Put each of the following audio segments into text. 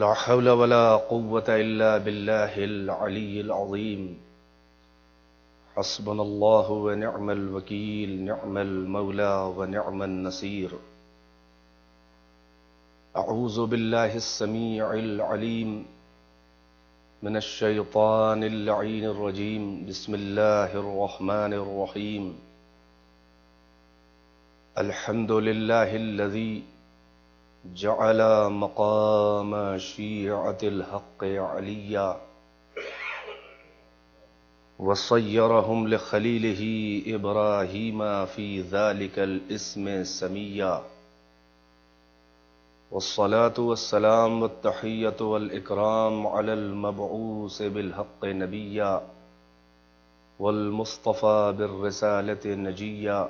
لا حول ولا قوة إلا بالله العلي العظيم. حسبنا الله ونعم الوكيل، نعم المولى ونعم النصير. أعوذ بالله السميع العليم من الشيطان اللعين الرجيم. بسم الله الرحمن الرحيم. الحمد لله الذي جعل مقام شيعة الحق عليا وصيرهم لخليله إبراهيم في ذلك الاسم سميا. والصلاة والسلام والتحية والإكرام على المبعوث بالحق نبيا والمصطفى بالرسالة نجيا،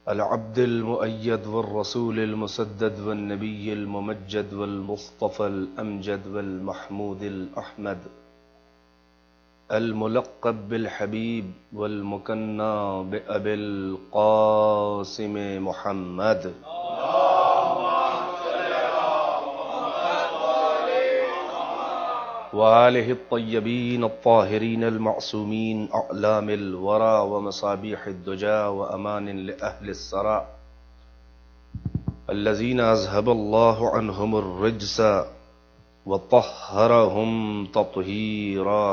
العبد المؤيد والرسول المسدد والنبي الممجد والمصطفى الأمجد والمحمود الأحمد، الملقب بالحبيب والمكنى بأبي القاسم محمد. وآله الطيبين الطاهرين المعصومين، أعلام الورى ومصابيح الدجى وأمان لأهل السرى، الذين أذهب الله عنهم الرجس وطهرهم تطهيرا.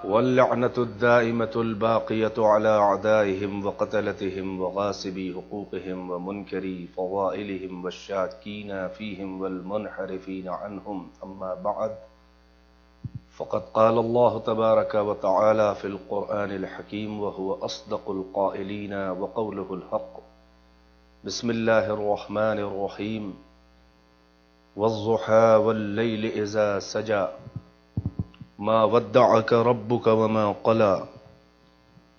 واللعنة الدائمة الباقية على أعدائهم وقتلتهم وغاصبي حقوقهم ومنكري فضائلهم والشاكين فيهم والمنحرفين عنهم. أما بعد، فقد قال الله تبارك وتعالى في القرآن الحكيم وهو أصدق القائلين وقوله الحق. بسم الله الرحمن الرحيم. والضحى والليل إذا سجى ما ودعك ربك وما قلى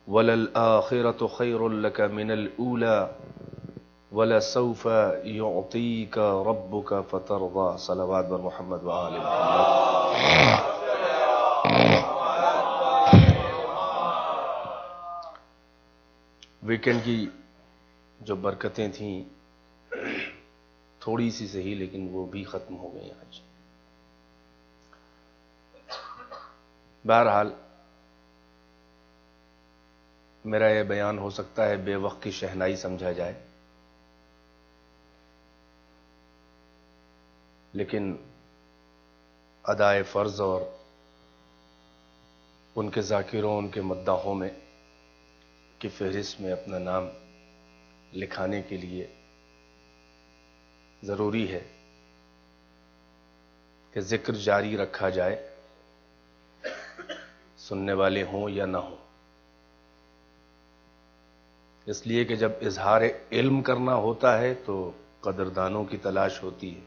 وللآخرة خير لك من الأولى ولسوف يعطيك ربك فترضى. صلوات بر محمد وآل محمد. ویکنڈ کی جو برکتیں تھیں تھوڑی سی صحیح، لیکن وہ بھی ختم ہو گئی آج. بہرحال میرا یہ بیان ہو سکتا ہے بے وقت کی شہنائی سمجھا جائے، لیکن ادائے فرض اور ان کے ذاکروں، ان کے مداحوں میں کی فہرست میں اپنا نام لکھانے کے لیے ضروری ہے کہ ذکر جاری رکھا جائے، سننے والے ہوں یا نہ ہوں. اس لیے کہ جب اظہار علم کرنا ہوتا ہے تو قدردانوں کی تلاش ہوتی ہے،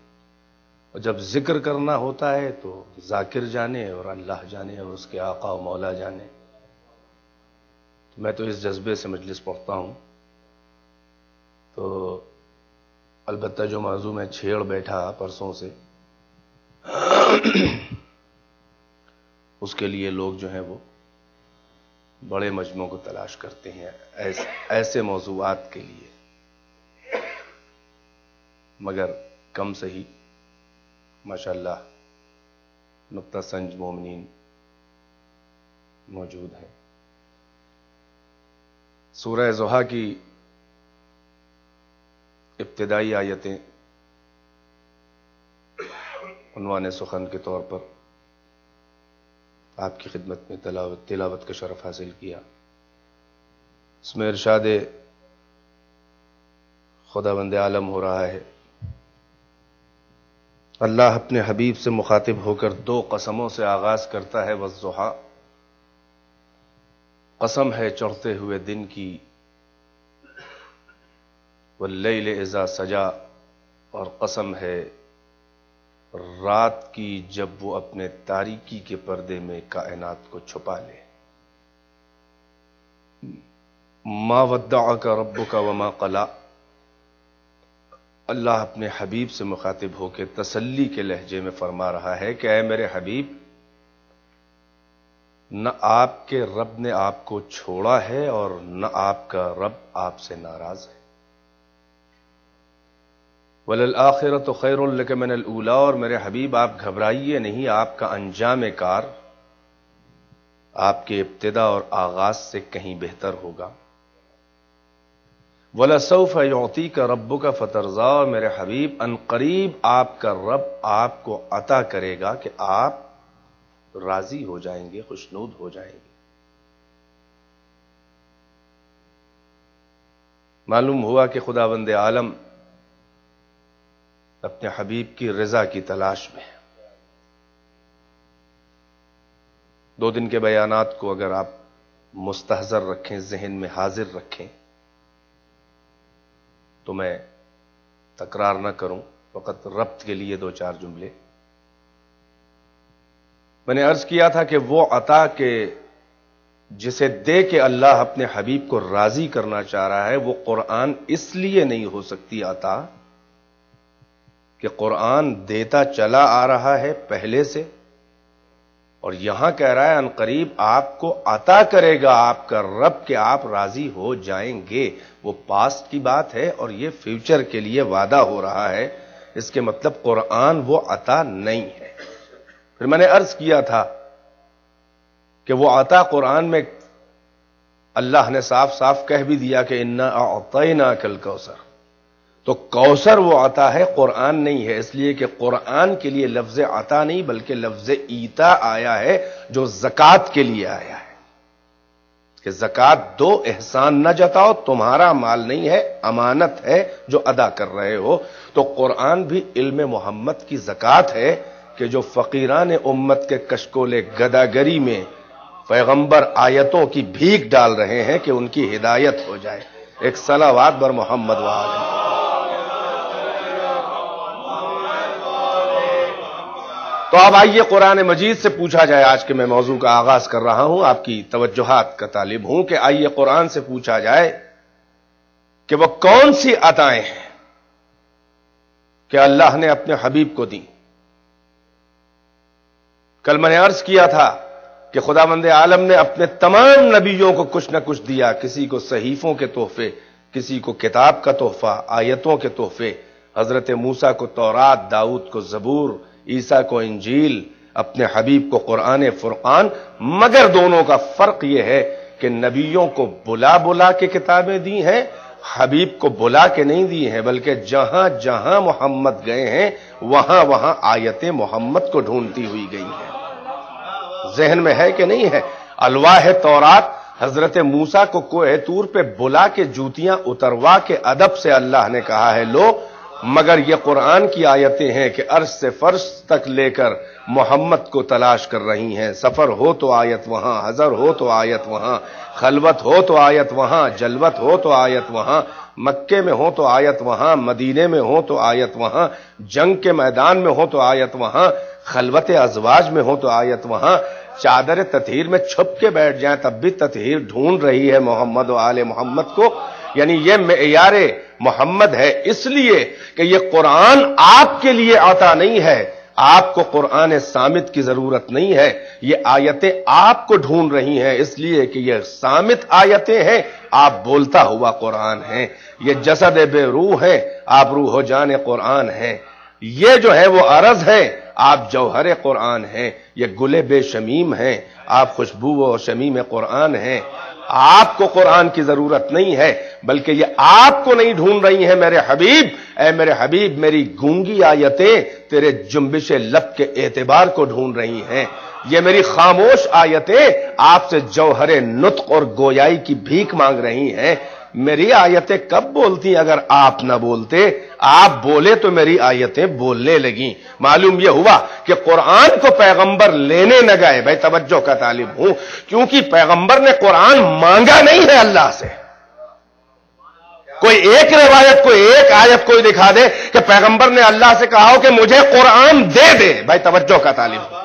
اور جب ذکر کرنا ہوتا ہے تو ذاکر جانے اور اللہ جانے اور اس کے آقا و مولا جانے. میں تو اس جذبے سے مجلس پڑھتا ہوں. تو البتہ جو موضوع میں چھیڑ بیٹھا پرسوں سے، اس کے لیے لوگ جو ہیں وہ بڑے مجموعوں کو تلاش کرتے ہیں ایسے موضوعات کے لیے، مگر کم صحیح ماشاءاللہ نقطہ سنج مومنین موجود ہیں. سورہ ضحیٰ کی ابتدائی آیتیں عنوان سخن کے طور پر آپ کی خدمت میں تلاوت کا شرف حاصل کیا. اس میں ارشاد خداوند عالم ہو رہا ہے. اللہ اپنے حبیب سے مخاطب ہو کر دو قسموں سے آغاز کرتا ہے. والضحیٰ، قسم ہے چڑھتے ہوئے دن کی، واللیل اذا سجا، اور قسم ہے رات کی جب وہ اپنے تاریکی کے پردے میں کائنات کو چھپا لے. ما ودعک ربک وما قلی، اللہ اپنے حبیب سے مخاطب ہو کے تسلی کے لہجے میں فرما رہا ہے کہ اے میرے حبیب، نہ آپ کے رب نے آپ کو چھوڑا ہے اور نہ آپ کا رب آپ سے ناراض ہے۔ وَلَلْآخِرَةُ خَيْرٌ لَكَ مِنَ الْأُولَىٰ، اور میرے حبیب آپ گھبرائیے نہیں، آپ کا انجام کار آپ کے ابتدا اور آغاز سے کہیں بہتر ہوگا۔ وَلَسَوْفَ يُعْطِيكَ رَبُّكَ فَتَرْضَىٰ، اور میرے حبیب ان قریب آپ کا رب آپ کو عطا کرے گا کہ آپ راضی ہو جائیں گے، خوشنود ہو جائیں گے۔ معلوم ہوا کہ خداوند عالم اپنے حبیب کی رضا کی تلاش میں ہے۔ 2 دن کے بیانات کو اگر آپ مستحضر رکھیں، ذہن میں حاضر رکھیں، تو میں تکرار نہ کروں، فقط ربط کے لیے 2-4 جملے۔ میں نے عرض کیا تھا کہ وہ عطا کہ جسے دے کے اللہ اپنے حبیب کو راضی کرنا چاہ رہا ہے، وہ قرآن اس لیے نہیں ہو سکتی عطا کہ قرآن دیتا چلا آ رہا ہے پہلے سے، اور یہاں کہہ رہا ہے ان قریب آپ کو عطا کرے گا آپ کا رب کہ آپ راضی ہو جائیں گے۔ وہ پاسٹ کی بات ہے اور یہ فیوچر کے لیے وعدہ ہو رہا ہے، اس کے مطلب قرآن وہ عطا نہیں ہے۔ پھر میں نے عرض کیا تھا کہ وہ عطا قرآن میں اللہ نے صاف صاف کہہ بھی دیا کہ انا اعطیناک الکوثر، تو کوثر وہ عطا ہے، قرآن نہیں ہے، اس لیے کہ قرآن کے لیے لفظ عطا نہیں بلکہ لفظ ایتا آیا ہے جو زکوٰۃ کے لیے آیا ہے کہ زکوٰۃ دو، احسان نہ جتاؤ، تمہارا مال نہیں ہے، امانت ہے جو ادا کر رہے ہو۔ تو قرآن بھی علم محمد کی زکوٰۃ ہے کہ جو فقیران امت کے کشکول گداگری میں پیغمبر آیتوں کی بھیک ڈال رہے ہیں کہ ان کی ہدایت ہو جائے۔ ایک صلوات بر محمد وآلہ۔ تو اب آئیے قرآن مجید سے پوچھا جائے، آج کے میں موضوع کا آغاز کر رہا ہوں، آپ کی توجہات کا طالب ہوں کہ آئیے قرآن سے پوچھا جائے کہ وہ کون سی عطائیں ہیں کہ اللہ نے اپنے حبیب کو دی۔ کل میں نے عرض کیا تھا کہ خداوند عالم نے اپنے تمام نبیوں کو کچھ نہ کچھ دیا، کسی کو صحیفوں کے تحفے، کسی کو کتاب کا تحفہ، آیتوں کے تحفے، حضرت موسیٰ کو تورات، داؤد کو زبور، عیسیٰ کو انجیل، اپنے حبیب کو قرآن فرقان، مگر دونوں کا فرق یہ ہے کہ نبیوں کو بلا بلا کے کتابیں دی ہیں، حبیب کو بلا کے نہیں دی ہیں، بلکہ جہاں جہاں محمد گئے ہیں وہاں وہاں آیتیں محمد کو ڈھونڈتی ہوئی گئی ہیں۔ ذہن میں ہے کہ نہیں ہے؟ الواح تورات حضرت موسیٰ کو کوہ طور پہ بلا کے جوتیاں اتروا کے ادب سے اللہ نے کہا ہے لو، مگر یہ قرآن کی آیتیں ہیں کہ عرش سے فرش تک لے کر محمد کو تلاش کر رہی ہیں۔ سفر ہو تو آیت وہاں، حضر ہو تو آیت وہاں، خلوت ہو تو آیت وہاں، جلوت ہو تو آیت وہاں، مکے میں ہو تو آیت وہاں، مدینے میں ہو تو آیت وہاں، جنگ کے میدان میں ہو تو آیت وہاں، خلوت ازواج میں ہو تو آیت وہاں، چادر تطہیر میں چھپ کے بیٹھ جائیں تب بھی تطہیر ڈھونڈ رہی ہے محمد و آل محمد کو۔ یعنی یہ معیار محمد ہے، اس لیے کہ یہ قرآن آپ کے لیے عطا نہیں ہے، آپ کو قرآن صامت کی ضرورت نہیں ہے، یہ آیتیں آپ کو ڈھونڈ رہی ہیں، اس لیے کہ یہ صامت آیتیں ہیں، آپ بولتا ہوا قرآن ہیں، یہ جسد بے روح ہے، آپ روح و جان قرآن ہیں، یہ جو ہے وہ عرض ہے، آپ جوہر قرآن ہیں، یہ گل بے شمیم ہیں، آپ خوشبو و شمیم قرآن ہیں۔ آپ کو قرآن کی ضرورت نہیں ہے بلکہ یہ آپ کو نہیں ڈھونڈ رہی ہیں میرے حبیب۔ اے میرے حبیب، میری گونگی آیتیں تیرے جنبش لب کے اعتبار کو ڈھونڈ رہی ہیں، یہ میری خاموش آیتیں آپ سے جوہر نطق اور گویائی کی بھیک مانگ رہی ہیں۔ میری آیتیں کب بولتی اگر آپ نہ بولتے؟ آپ بولے تو میری آیتیں بولنے لگیں۔ معلوم یہ ہوا کہ قرآن کو پیغمبر لینے نہ گئے، بھائی توجہ کا طالب ہوں، کیونکہ پیغمبر نے قرآن مانگا نہیں ہے اللہ سے۔ کوئی ایک روایت، کوئی ایک آیت کوئی دکھا دے کہ پیغمبر نے اللہ سے کہا ہو کہ مجھے قرآن دے دے، بھائی توجہ کا طالب ہوں۔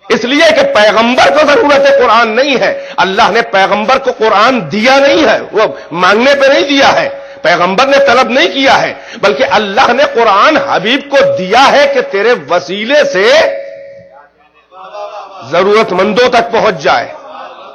اس لیے کہ پیغمبر کو ضرورت قرآن نہیں ہے، اللہ نے پیغمبر کو قرآن دیا نہیں ہے، وہ مانگنے پہ نہیں دیا ہے، پیغمبر نے طلب نہیں کیا ہے، بلکہ اللہ نے قرآن حبیب کو دیا ہے کہ تیرے وسیلے سے ضرورت مندوں تک پہنچ جائے،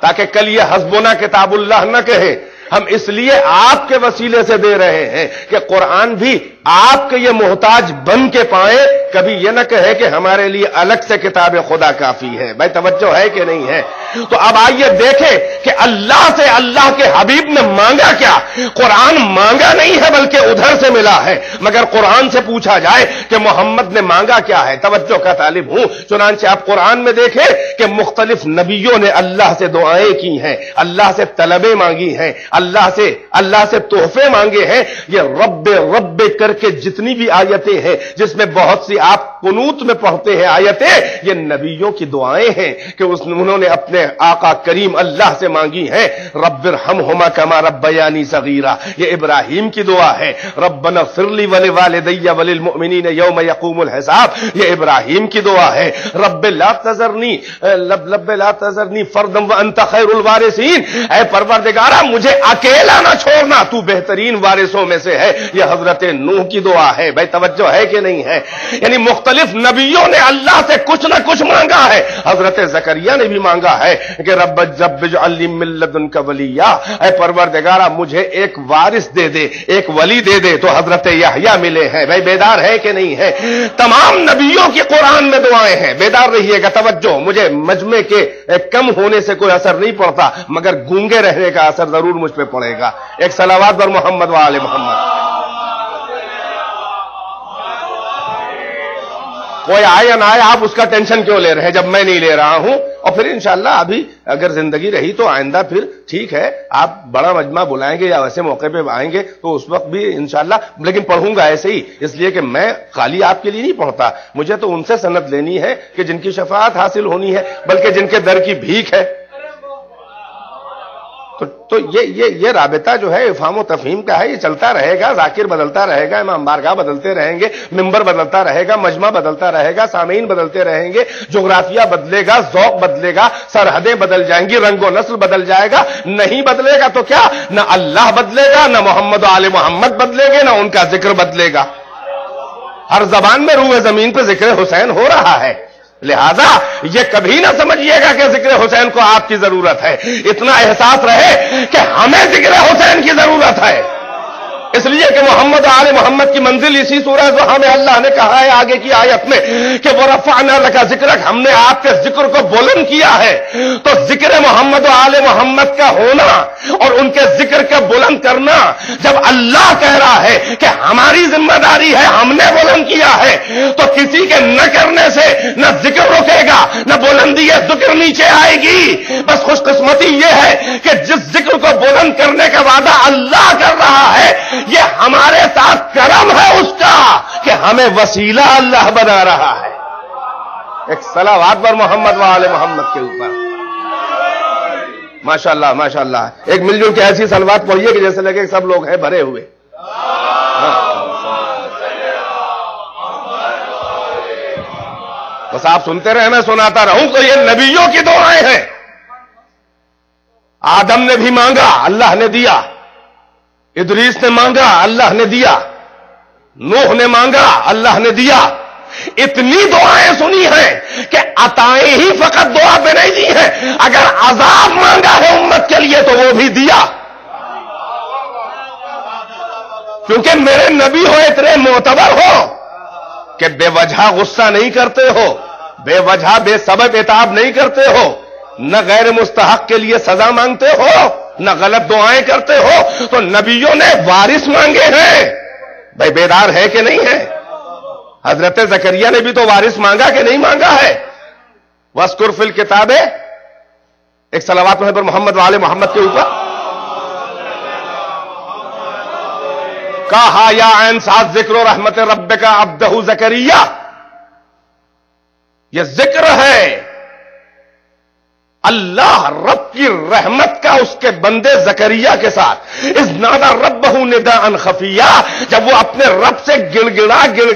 تاکہ کل یہ حسبنا کتاب اللہ نہ کہے۔ ہم اس لیے آپ کے وسیلے سے دے رہے ہیں کہ قرآن بھی آپ کے یہ محتاج بن کے پائیں، کبھی یہ نہ کہے کہ ہمارے لیے الگ سے کتاب خدا کافی ہے۔ بھائی توجہ ہے کہ نہیں ہے؟ تو اب آئیے دیکھیں کہ اللہ سے اللہ کے حبیب نے مانگا کیا؟ قرآن مانگا نہیں ہے بلکہ ادھر سے ملا ہے، مگر قرآن سے پوچھا جائے کہ محمد نے مانگا کیا ہے؟ توجہ کا طالب ہوں، چنانچہ آپ قرآن میں دیکھیں کہ مختلف نبیوں نے اللہ سے دعائیں کی ہیں، اللہ سے طلبیں مانگی ہیں، اللہ سے تحفے مانگے ہیں۔ یہ رب رب کر کے جتنی بھی آیتیں ہیں، جس میں بہت سی آپ قنوت میں پڑھتے ہیں آیتیں، یہ نبیوں کی دعائیں ہیں کہ انہوں نے اپنے آقا کریم اللہ سے مانگی ہیں۔ رب ارحمہما کما ربیانی صغیرا، یہ ابراہیم کی دعا ہے۔ ربنا اغفر لی ولوالدی وللمؤمنین یوم یقوم الحساب، یہ ابراہیم کی دعا ہے۔ رب لا تذرنی فردا وانت خیر الوارثین، اے پروردگارا مجھے اکیلا نہ چھوڑنا، تو بہترین وارثوں میں سے ہے، یہ حضرت نوح کی دعا ہے۔ بھائی توجہ ہے کہ نہیں ہے؟ یعنی مختلف نبیوں نے اللہ سے کچھ نہ کچھ مانگا ہے۔ حضرت زکریا نے بھی مانگا ہے کہ رب اجعل لی من لدنک ولیا، اے پروردگارا مجھے ایک وارث دے دے، ایک ولی دے دے، تو حضرت یحییٰ ملے ہیں۔ بھائی بیدار ہے کہ نہیں ہے؟ تمام نبیوں کی قرآن میں دعائیں ہیں، بیدار رہیے گا۔ توجہ، مجھے مجمع کے کم ہونے سے کوئی اثر نہیں پڑتا، مگر گونگے رہنے کا اثر ضرور مجھ پہ پڑے گا۔ ایک صلوات پر محمد و آل محمد۔ کوئی آئے یا نہ آئے، آپ اس کا ٹینشن کیوں لے رہے ہیں جب میں نہیں لے رہا ہوں؟ اور پھر انشاءاللہ ابھی اگر زندگی رہی تو آئندہ پھر ٹھیک ہے، آپ بڑا مجمع بلائیں گے یا ویسے موقع پہ آئیں گے تو اس وقت بھی انشاءاللہ، لیکن پڑھوں گا ایسے ہی، اس لیے کہ میں خالی آپ کے لیے نہیں پڑھتا، مجھے تو ان سے سند لینی ہے کہ جن کی شفاعت حاصل ہونی ہے، بلکہ جن کے در کی بھیک ہے۔ تو یہ رابطہ جو ہے افہام و تفہیم کا ہے، یہ چلتا رہے گا، ذاکر بدلتا رہے گا، امام بارگاہ بدلتے رہیں گے، ممبر بدلتا رہے گا، مجمع بدلتا رہے گا، سامعین بدلتے رہیں گے، جغرافیہ بدلے گا، ذوق بدلے گا، سرحدیں بدل جائیں گی، رنگ و نسل بدل جائے گا۔ نہیں بدلے گا تو کیا؟ نہ اللہ بدلے گا، نہ محمد و آل محمد بدلے گے، نہ ان کا ذکر بدلے گا۔ ہر زبان میں روح زمین پہ ذکر حسین ہو رہا ہے، لہذا یہ کبھی نہ سمجھیے گا کہ ذکر حسین کو آپ کی ضرورت ہے، اتنا احساس رہے کہ ہمیں ذکر حسین کی ضرورت ہے، اس لیے کہ محمد آل محمد کی منزل اسی سورہ زحا میں اللہ نے کہا ہے آگے کی آیت میں کہ وَرَفَعْنَا لَكَ ذِكْرَكَ، ہم نے آپ کے ذکر کو بلند کیا ہے۔ تو ذکر محمد و آل محمد کا ہونا اور ان کے ذکر کا بلند کرنا، جب اللہ کہہ رہا ہے کہ ہماری ذمہ داری ہے، ہم نے بلند کیا ہے، تو کسی کے نہ کرنے سے نہ ذکر رکے گا، نہ بلندی ذکر نیچے آئے گی۔ بس خوش قسمتی یہ ہے کہ جس ذکر کو بلند کرنے کا وعدہ اللہ کر رہا ہے، یہ ہمارے ساتھ کرم ہے اس کا کہ ہمیں وسیلہ اللہ بنا رہا ہے۔ ایک صلوات پر محمد و آل محمد کے اوپر۔ ماشاءاللہ ماشاءاللہ، ایک مل جل کے ایسی صلوات پڑھیے کہ جیسے لگے سب لوگ ہیں بھرے ہوئے۔ بس آپ سنتے رہے، میں سناتا رہوں۔ تو یہ نبیوں کی دعائیں ہیں۔ آدم نے بھی مانگا، اللہ نے دیا۔ ادریس نے مانگا، اللہ نے دیا۔ نوح نے مانگا، اللہ نے دیا۔ اتنی دعائیں سنی ہیں کہ عطائیں ہی فقط دعا پہ نہیں دی ہیں، اگر عذاب مانگا ہے امت کے لیے تو وہ بھی دیا۔ کیونکہ میرے نبی ہو، اتنے معتبر ہو کہ بے وجہ غصہ نہیں کرتے ہو، بے وجہ بے سبب عتاب نہیں کرتے ہو، نہ غیر مستحق کے لیے سزا مانگتے ہو، نہ غلط دعائیں کرتے ہو۔ تو نبیوں نے وارث مانگے ہیں۔ بھائی بیدار ہے کہ نہیں ہے؟ حضرت زکریا نے بھی تو وارث مانگا کہ نہیں مانگا ہے؟ وَاذْكُرْ فِي الْكِتَابِ، ایک صلوات پر محمد وآل محمد کے اوپر۔ کہا یا عین صاد ذکر رحمت ربک عبدہ زکریا، یہ ذکر ہے اللہ رب کی رحمت کا اس کے بندے زکریا کے ساتھ۔ اذ نادى ربہ نداء خفیا، جب وہ اپنے رب سے گڑ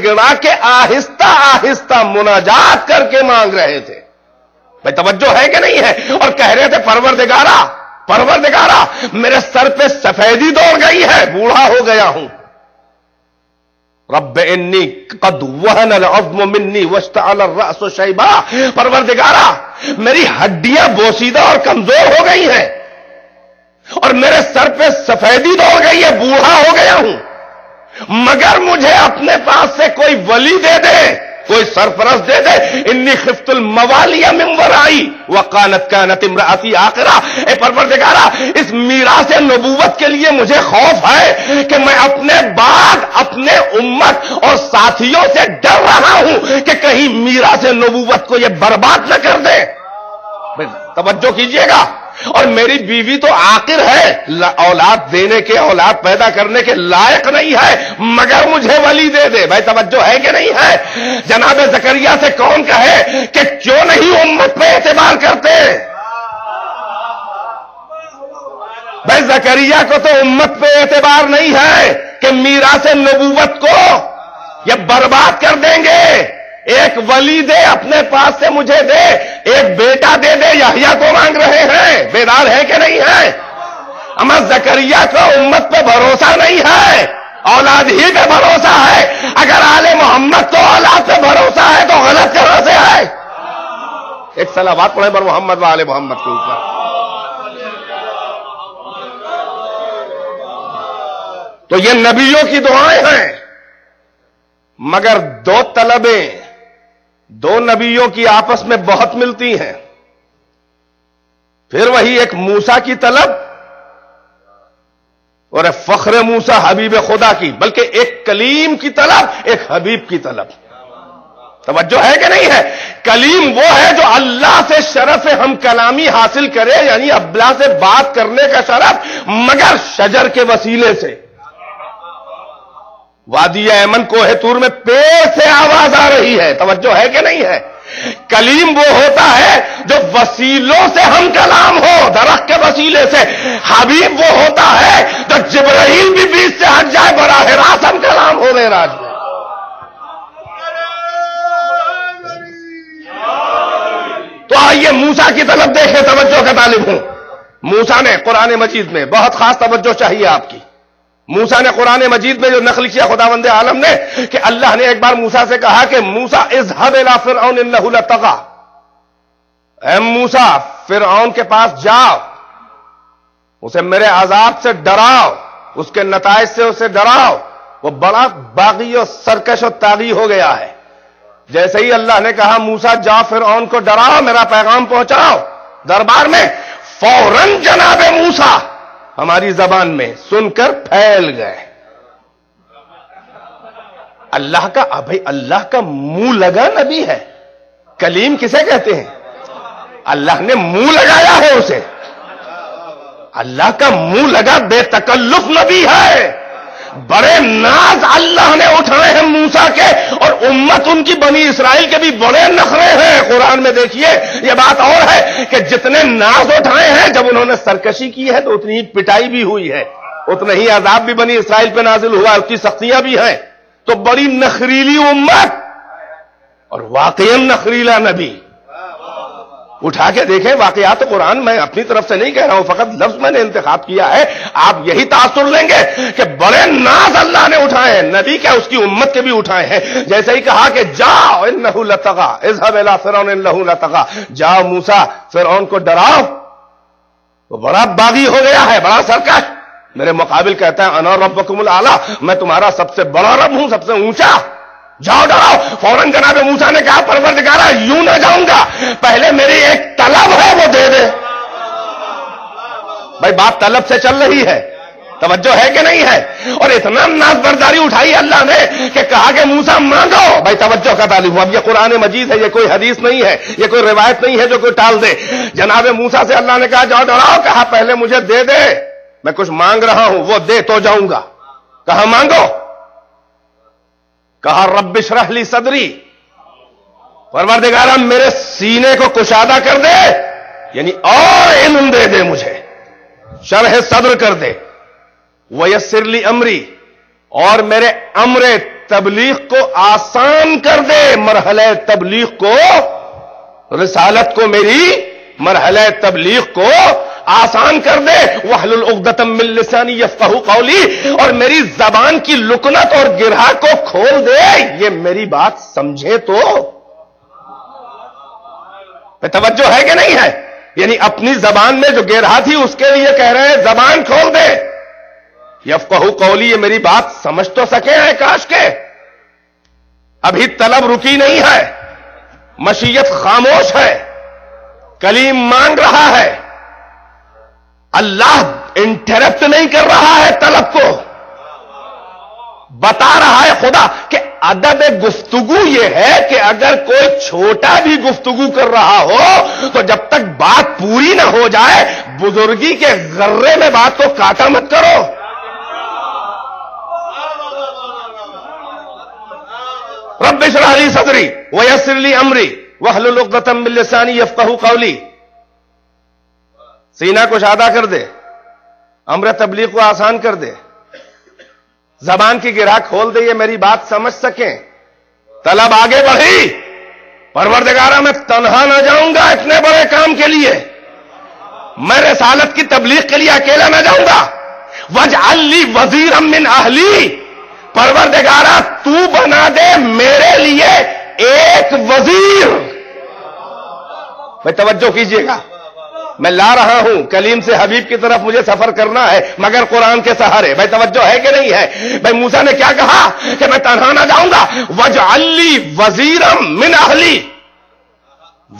گڑا کے آہستہ آہستہ مناجات کر کے مانگ رہے تھے۔ بھائی توجہ ہے کہ نہیں ہے؟ اور کہہ رہے تھے پروردگارا میرے سر پہ سفیدی دوڑ گئی ہے، بوڑھا ہو گیا ہوں، رب انی قد وہن العظم منی واشتعل الرأس شیبا، پروردگارا میری ہڈیاں بوسیدہ اور کمزور ہو گئی ہیں اور میرے سر پہ سفیدی دوڑ گئی ہے، بوڑھا ہو گیا ہوں، مگر مجھے اپنے پاس سے کوئی ولی دے دے، کوئی سرپرست دے دے. انی خفت الموالی من ورائی وکانت امراتی عاقرہ. اے پروردگارا اس میراث نبوت کے لیے مجھے خوف ہے کہ میں اپنے بعد اپنے امت اور ساتھیوں سے ڈر رہا ہوں کہ کہیں میراث نبوت کو یہ برباد نہ کر دے. توجہ کیجئے گا. اور میری بیوی تو عاقر ہے، اولاد دینے کے، اولاد پیدا کرنے کے لائق نہیں ہے، مگر مجھے ولی دے دے. بھائی توجہ ہے کہ نہیں ہے؟ جناب زکریا سے کون کہے کہ کیوں نہیں امت پہ اعتبار کرتے؟ بھائی زکریا کو تو امت پہ اعتبار نہیں ہے کہ میراث نبوت کو یہ برباد کر دیں گے. ایک ولی دے، اپنے پاس سے مجھے دے، ایک بیٹا دے دے. یحییٰ کو مانگ رہے ہیں، بیدار ہے کہ نہیں ہے؟ اما زکریا کو امت پہ بھروسہ نہیں ہے، اولاد ہی پہ بھروسہ ہے. اگر آل محمد کو اولاد پہ بھروسہ ہے تو غلط کہاں سے ہے؟ ایک صلوات پڑھیں بر محمد و آل محمد کے اوپر. تو یہ نبیوں کی دعائیں ہیں، مگر دو طلبیں دو نبیوں کی آپس میں بہت ملتی ہیں. پھر وہی ایک موسیٰ کی طلب اور ایک فخر موسیٰ حبیب خدا کی، بلکہ ایک کلیم کی طلب، ایک حبیب کی طلب. توجہ ہے کہ نہیں ہے؟ کلیم وہ ہے جو اللہ سے شرف ہم کلامی حاصل کرے، یعنی اللہ سے بات کرنے کا شرف، مگر شجر کے وسیلے سے. وادی ایمن کوہ طور میں پیڑ سے آواز آ رہی ہے. توجہ ہے کہ نہیں ہے؟ کلیم وہ ہوتا ہے جو وسیلوں سے ہم کلام ہو، درخت کے وسیلے سے. حبیب وہ ہوتا ہے جو جبرائیل بھی بیچ سے ہٹ جائے، براہ راست ہم کلام ہو معراج میں. تو آئیے موسیٰ کی طرف دیکھیں، توجہ کا طالب ہوں. موسیٰ نے قرآن مجید میں بہت خاص توجہ چاہیے آپ کی. موسیٰ نے قرآن مجید میں جو نقل کیا خداوند عالم نے کہ اللہ نے ایک بار موسیٰ سے کہا کہ موسیٰ اذهب الى فرعون انه لطغى، اے موسیٰ فرعون کے پاس جاؤ، اسے میرے عذاب سے ڈراؤ، اس کے نتائج سے اسے ڈراؤ، وہ بڑا باغی اور سرکش اور طاغی ہو گیا ہے. جیسے ہی اللہ نے کہا موسیٰ جاؤ فرعون کو ڈراؤ، میرا پیغام پہنچاؤ دربار میں، فوراً جناب موسیٰ ہماری زبان میں سن کر پھیل گئے. اللہ کا بھائی اللہ کا منہ لگا نبی ہے. کلیم کسے کہتے ہیں؟ اللہ نے منہ لگایا ہے اسے. اللہ کا منہ لگا بے تکلف نبی ہے. بڑے ناز اللہ نے اٹھائے ہیں موسیٰ کے، اور امت ان کی بنی اسرائیل کے بھی بڑے نخرے ہیں. قرآن میں دیکھیے یہ بات اور ہے کہ جتنے ناز اٹھائے ہیں، جب انہوں نے سرکشی کی ہے تو اتنی ہی پٹائی بھی ہوئی ہے، اتنا ہی عذاب بھی بنی اسرائیل پہ نازل ہوا، اس کی سختیاں بھی ہیں. تو بڑی نخریلی امت اور واقعی نخریلا نبی. اٹھا کے دیکھیں واقعات قرآن، میں اپنی طرف سے نہیں کہہ رہا ہوں، فقط لفظ میں نے انتخاب کیا ہے. آپ یہی تاثر لیں گے کہ بڑے ناز اللہ نے اٹھائے ہیں، نبی کیا اس کی امت کے بھی اٹھائے ہیں. جیسے ہی کہا کہ جاؤ انہ لطغى اذهب الى فرعون انہ لطغى، جاؤ موسیٰ فرعون کو ڈراؤ، وہ بڑا باغی ہو گیا ہے، بڑا سرکش. میرے مقابل کہتا ہے انا ربکم الاعلی، میں تمہارا سب سے بڑا رب ہوں، سب سے اونچا. جاؤ ڈراؤ. فوراً جناب موسیٰ نے کہا پروردگارا یوں نہ جاؤں گا، پہلے میری ایک طلب ہے وہ دے دے. بھائی بات طلب سے چل رہی ہے، توجہ ہے کہ نہیں ہے؟ اور اتنا ناز برداری اٹھائی اللہ نے کہ کہا کہ موسیٰ مانگو. بھائی توجہ کا طالب ہوں، اب یہ قرآن مجید ہے، یہ کوئی حدیث نہیں ہے، یہ کوئی روایت نہیں ہے جو کوئی ٹال دے. جناب موسیٰ سے اللہ نے کہا جاؤ ڈراؤ. کہا پہلے مجھے دے دے، میں کچھ مانگ رہا ہوں، وہ دے تو جاؤں گا. کہا مانگو. کہا رب اشرح لی صدری، پروردگارا میرے سینے کو کشادہ کر دے، یعنی اور علم دے دے، مجھے شرح صدر کر دے. ویسر لی امری، اور میرے امر تبلیغ کو آسان کر دے، مرحلہ تبلیغ کو، رسالت کو، میری مرحلہ تبلیغ کو آسان کر دے. وَاحْلُلْ عُقْدَةً مِّن لِّسَانِي يَفْقَهُوا قَوْلِي, اور میری زبان کی لکنت اور گرہ کو کھول دے, یہ میری بات سمجھے تو. توجہ ہے کہ نہیں ہے؟ یعنی اپنی زبان میں جو گرہ تھی اس کے لیے کہہ رہے ہیں زبان کھول دے. یفقہوا قولی, یہ میری بات سمجھ تو سکے ہیں کاش کے. ابھی طلب رکی نہیں ہے, مشیت خاموش ہے, کلیم مانگ رہا ہے, اللہ انٹرپٹ نہیں کر رہا ہے طلب کو. بتا رہا ہے خدا کہ ادب گفتگو یہ ہے کہ اگر کوئی چھوٹا بھی گفتگو کر رہا ہو تو جب تک بات پوری نہ ہو جائے بزرگی کے غرے میں بات کو کاٹا مت کرو. رب اشرح لی صدری ویسر لی امری واحلل عقدۃ من لسانی یفقہوا قولی. سینہ کو شادہ کر دے, امر تبلیغ کو آسان کر دے, زبان کی گرہ کھول دے, یہ میری بات سمجھ سکیں. طلب آگے بڑھی, پروردگارہ میں تنہا نہ جاؤں گا اتنے بڑے کام کے لیے, میں رسالت کی تبلیغ کے لیے اکیلا نہ جاؤں گا. واجعل لی وزیرا من اہلی, پروردگارہ تو بنا دے میرے لیے ایک وزیر. میں توجہ کیجئے گا, میں لا رہا ہوں کلیم سے حبیب کی طرف مجھے سفر کرنا ہے مگر قرآن کے سہارے. بھائی توجہ ہے کہ نہیں ہے؟ بھائی موسیٰ نے کیا کہا کہ میں تنہا نہ جاؤں گا. وَاجْعَلْ لِي وَزِيرًا مِّنْ أَهْلِي,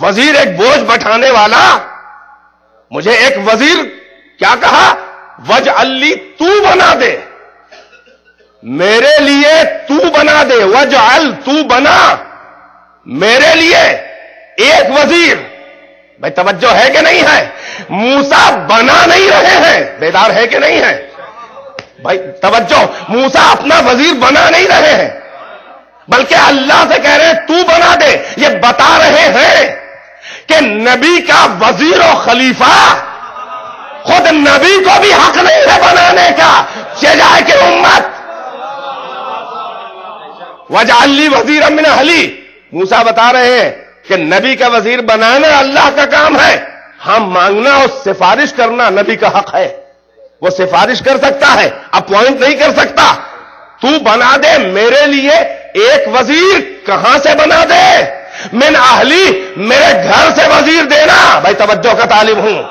وزیر ایک بوجھ بٹھانے والا, مجھے ایک وزیر کیا کہا, وَاجْعَلْ لِي, تو بنا دے میرے لیے, تو بنا دے. وَاجْعَلْ, تو بنا میرے لیے ایک وزیر. بھائی توجہ ہے کہ نہیں ہے؟ موسیٰ بنا نہیں رہے ہیں, بیدار ہے کہ نہیں ہے؟ بھائی توجہ, موسیٰ اپنا وزیر بنا نہیں رہے ہیں بلکہ اللہ سے کہہ رہے ہیں تو بنا دے. یہ بتا رہے ہیں کہ نبی کا وزیر و خلیفہ خود نبی کو بھی حق نہیں ہے بنانے کا, جائے کہ امت. وَاجْعَلْ لِي وَزِيرًا مِّنْ أَهْلِي, موسیٰ بتا رہے ہیں کہ نبی کا وزیر بنانا اللہ کا کام ہے, ہاں مانگنا اور سفارش کرنا نبی کا حق ہے. وہ سفارش کر سکتا ہے, اپوائنٹ نہیں کر سکتا. تو بنا دے میرے لیے ایک وزیر. کہاں سے بنا دے؟ من اہلی, میرے گھر سے وزیر دینا. بھائی توجہ کا طالب ہوں,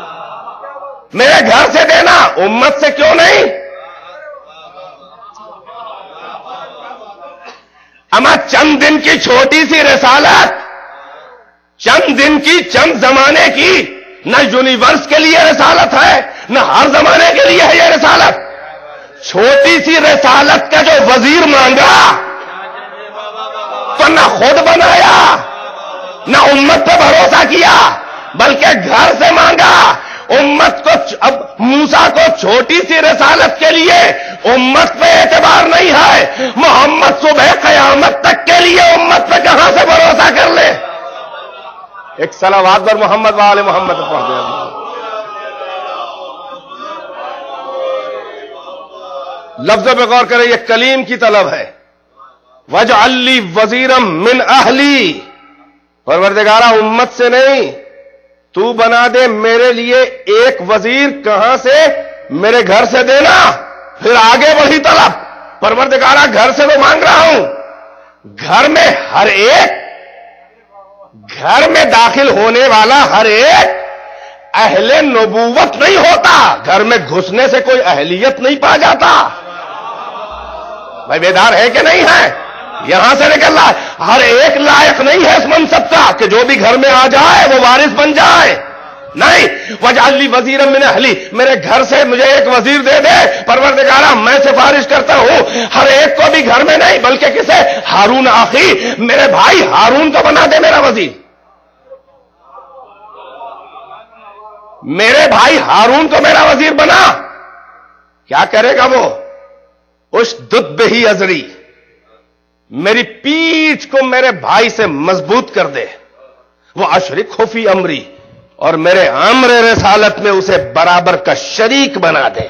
میرے گھر سے دینا, امت سے کیوں نہیں؟ اما چند دن کی چھوٹی سی رسالت, چند دن کی, چند زمانے کی, نہ یونیورس کے لیے رسالت ہے نہ ہر زمانے کے لیے ہے یہ رسالت. چھوٹی سی رسالت کا جو وزیر مانگا تو نہ خود بنایا نہ امت پہ بھروسہ کیا بلکہ گھر سے مانگا. امت کو, اب موسیٰ کو چھوٹی سی رسالت کے لیے امت پہ اعتبار نہیں ہے, محمد صبح قیامت تک کے لیے امت پہ کہاں سے بھروسہ کر لے. ایک صلوات پر محمد وآل محمد پڑھ دیں. لفظوں پہ غور کریں, یہ کلیم کی طلب ہے. وَاجْعَلْ لِي وَزِيرًا مِّنْ أَهْلِي, پروردگارہ امت سے نہیں, تو بنا دے میرے لیے ایک وزیر. کہاں سے؟ میرے گھر سے دینا. پھر آگے بڑھی طلب, پروردگارہ گھر سے تو مانگ رہا ہوں, گھر میں ہر ایک, گھر میں داخل ہونے والا ہر ایک اہل نبوت نہیں ہوتا. گھر میں گھسنے سے کوئی اہلیت نہیں پا جاتا. بھائی بیدار ہے کہ نہیں ہے؟ یہاں سے نکل رہا ہے, ہر ایک لائق نہیں ہے اس منصب کا کہ جو بھی گھر میں آ جائے وہ وارث بن جائے. نہیں, وَاجْعَلْ لِي وَزِيرًا مِّنْ أَهْلِي, میرے گھر سے مجھے ایک وزیر دے دے. پروردگارہ میں سفارش کرتا ہوں ہر ایک کو بھی گھر میں نہیں بلکہ کسے, ہارون آخی, میرے بھائی ہارون کو بنا دے میرا وزیر. میرے بھائی ہارون کو میرا وزیر بنا. کیا کرے گا وہ؟ اشدد بہ ازری, میری پیٹھ کو میرے بھائی سے مضبوط کر دے. وہ اشرکہ فی امری, اور میرے امر رسالت میں اسے برابر کا شریک بنا دے,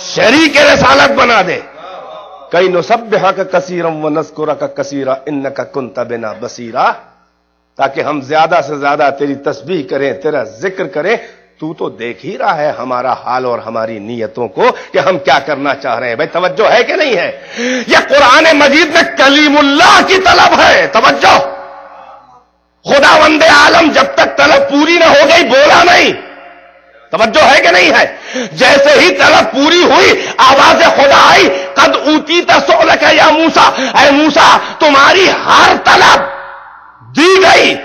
شریک رسالت بنا دے. کئی نسبحک کثیرا ونذکرک کثیرا انک کنت بنا بصیرا, تاکہ ہم زیادہ سے زیادہ تیری تسبیح کریں, تیرا ذکر کریں, تو دیکھ ہی رہا ہے ہمارا حال اور ہماری نیتوں کو کہ ہم کیا کرنا چاہ رہے ہیں. بھائی توجہ ہے کہ نہیں ہے؟ یہ قرآن مجید میں کلیم اللہ کی طلب ہے. توجہ. خداوند عالم جب تک طلب پوری نہ ہو گئی بولا نہیں. توجہ ہے کہ نہیں ہے؟ جیسے ہی طلب پوری ہوئی آواز خدا آئی قد اوتیت سؤلک یا موسیٰ، اے موسیٰ تمہاری ہر طلب دی گئی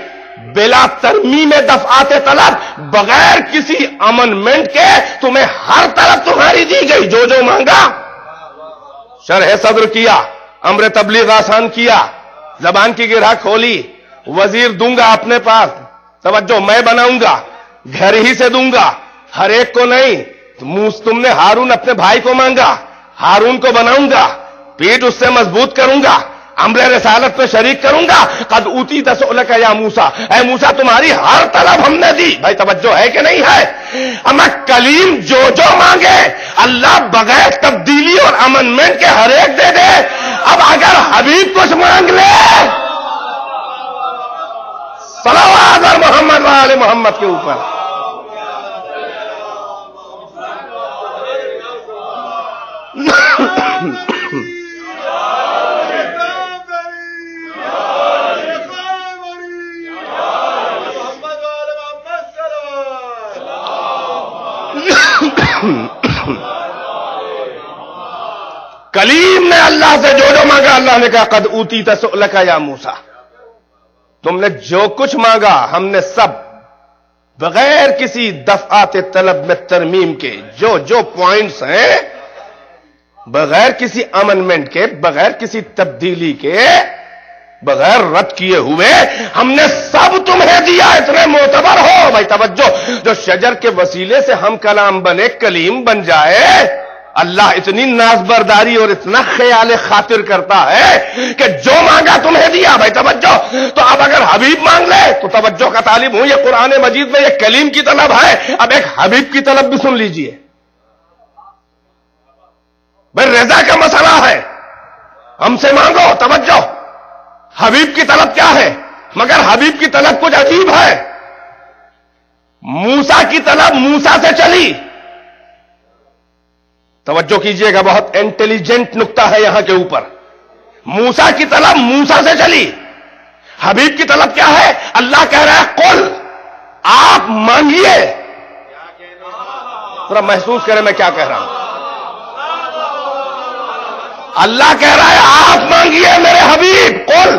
بلا ترمیم دفعات طلب، بغیر کسی امنڈمنٹ کے تمہیں ہر طلب تمہاری دی گئی. جو جو مانگا شرح صدر کیا، امر تبلیغ آسان کیا، زبان کی گرہ کھولی، وزیر دوں گا اپنے پاس. توجہ میں بناؤں گا، گھر ہی سے دوں گا، ہر ایک کو نہیں. تم نے ہارون اپنے بھائی کو مانگا، ہارون کو بناؤں گا، پیٹ اس سے مضبوط کروں گا، امر رسالت میں شریک کروں گا. قد اوتیت سؤلک یا موسیٰ، اے موسیٰ تمہاری ہر طلب ہم نے دی. بھائی توجہ ہے کہ نہیں ہے؟ اما کلیم جو جو مانگے اللہ بغیر تبدیلی اور امنڈمنٹ کے ہر ایک دے دے. اب اگر حبیب کچھ مانگ لے، صلوات اور محمد وآل محمد کے اوپر، کلیم نے اللہ سے جو جو مانگا اللہ نے کہا قد اوتیت سؤلک یا موسیٰ، تم نے جو کچھ مانگا ہم نے سب بغیر کسی دفعات طلب میں ترمیم کے، جو جو پوائنٹس ہیں بغیر کسی امنڈمنٹ کے، بغیر کسی تبدیلی کے، بغیر رد کیے ہوئے ہم نے سب تمہیں دیا. اتنے معتبر ہو. بھائی توجہ. جو شجر کے وسیلے سے ہم کلام بنے، کلیم بن جائے، اللہ اتنی ناز برداری اور اتنا خیال خاطر کرتا ہے کہ جو مانگا تمہیں دیا. بھائی توجہ. تو اب اگر حبیب مانگ لے تو توجہ کا طالب ہوں، یہ قرآن مجید میں یہ کلیم کی طلب ہے. اب ایک حبیب کی طلب بھی سن لیجئے. بھائی رضا کا مسئلہ ہے، ہم سے مانگو. توجہ. حبیب کی طلب کیا ہے؟ مگر حبیب کی طلب کچھ عجیب ہے. موسیٰ کی طلب موسیٰ سے چلی. توجہ کیجئے گا، بہت انٹیلیجنٹ نکتہ ہے یہاں کے اوپر. موسیٰ کی طلب موسیٰ سے چلی. حبیب کی طلب کیا ہے؟ اللہ کہہ رہا ہے قل، آپ مانگیے. ذرا محسوس کریں میں کیا کہہ رہا ہوں. اللہ کہہ رہا ہے آپ مانگیے میرے حبیب. قل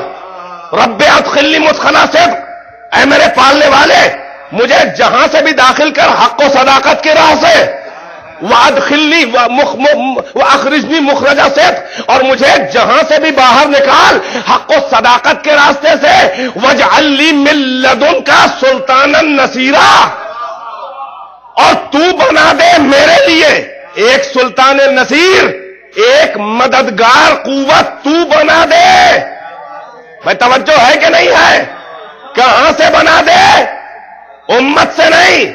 رب ادخلنی مدخل صدق، اے میرے پالنے والے مجھے جہاں سے بھی داخل کر حق و صداقت کے راہ سے، وادخلنی واخرجنی مخرج صدق، اور مجھے جہاں سے بھی باہر نکال حق و صداقت کے راستے سے. واجعل لی من لدنک سلطانا نصیرا، اور تو بنا دے میرے لیے ایک سلطان نصیر، ایک مددگار قوت تو بنا دے. بھائی توجہ ہے کہ نہیں ہے؟ کہاں سے بنا دے؟ امت سے نہیں،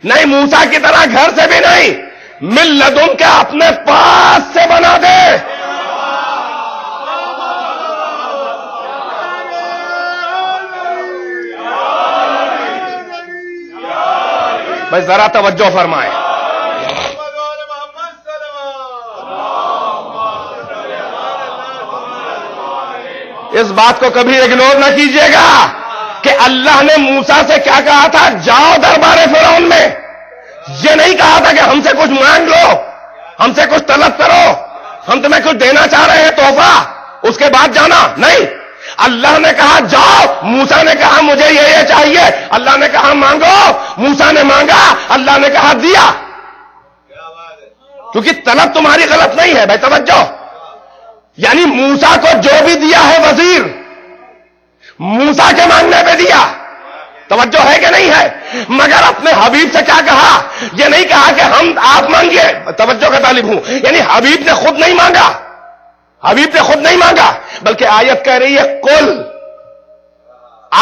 نہیں موسیٰ کی طرح گھر سے بھی نہیں، من لدن کے اپنے پاس سے بنا دے. بھائی ذرا توجہ فرمائیں. اس بات کو کبھی اگنور نہ کیجیے گا کہ اللہ نے موسیٰ سے کیا کہا تھا؟ جاؤ دربار فرعون میں. یہ نہیں کہا تھا کہ ہم سے کچھ مانگ لو، ہم سے کچھ طلب کرو، ہم تمہیں کچھ دینا چاہ رہے ہیں تحفہ، اس کے بعد جانا. نہیں، اللہ نے کہا جاؤ. موسیٰ نے کہا مجھے یہ چاہیے، اللہ نے کہا مانگو. موسیٰ نے مانگا، اللہ نے کہا دیا. کیونکہ طلب تمہاری غلط نہیں ہے. بھائی توجہ. یعنی موسیٰ کو جو بھی دیا ہے وزیر، موسیٰ کے مانگنے پہ دیا. توجہ ہے کہ نہیں ہے؟ مگر اپنے حبیب سے کیا کہا؟ یہ نہیں کہا کہ ہم آپ مانگیے. توجہ کا طالب ہوں. یعنی حبیب نے خود نہیں مانگا، حبیب نے خود نہیں مانگا، بلکہ آیت کہہ رہی ہے قل،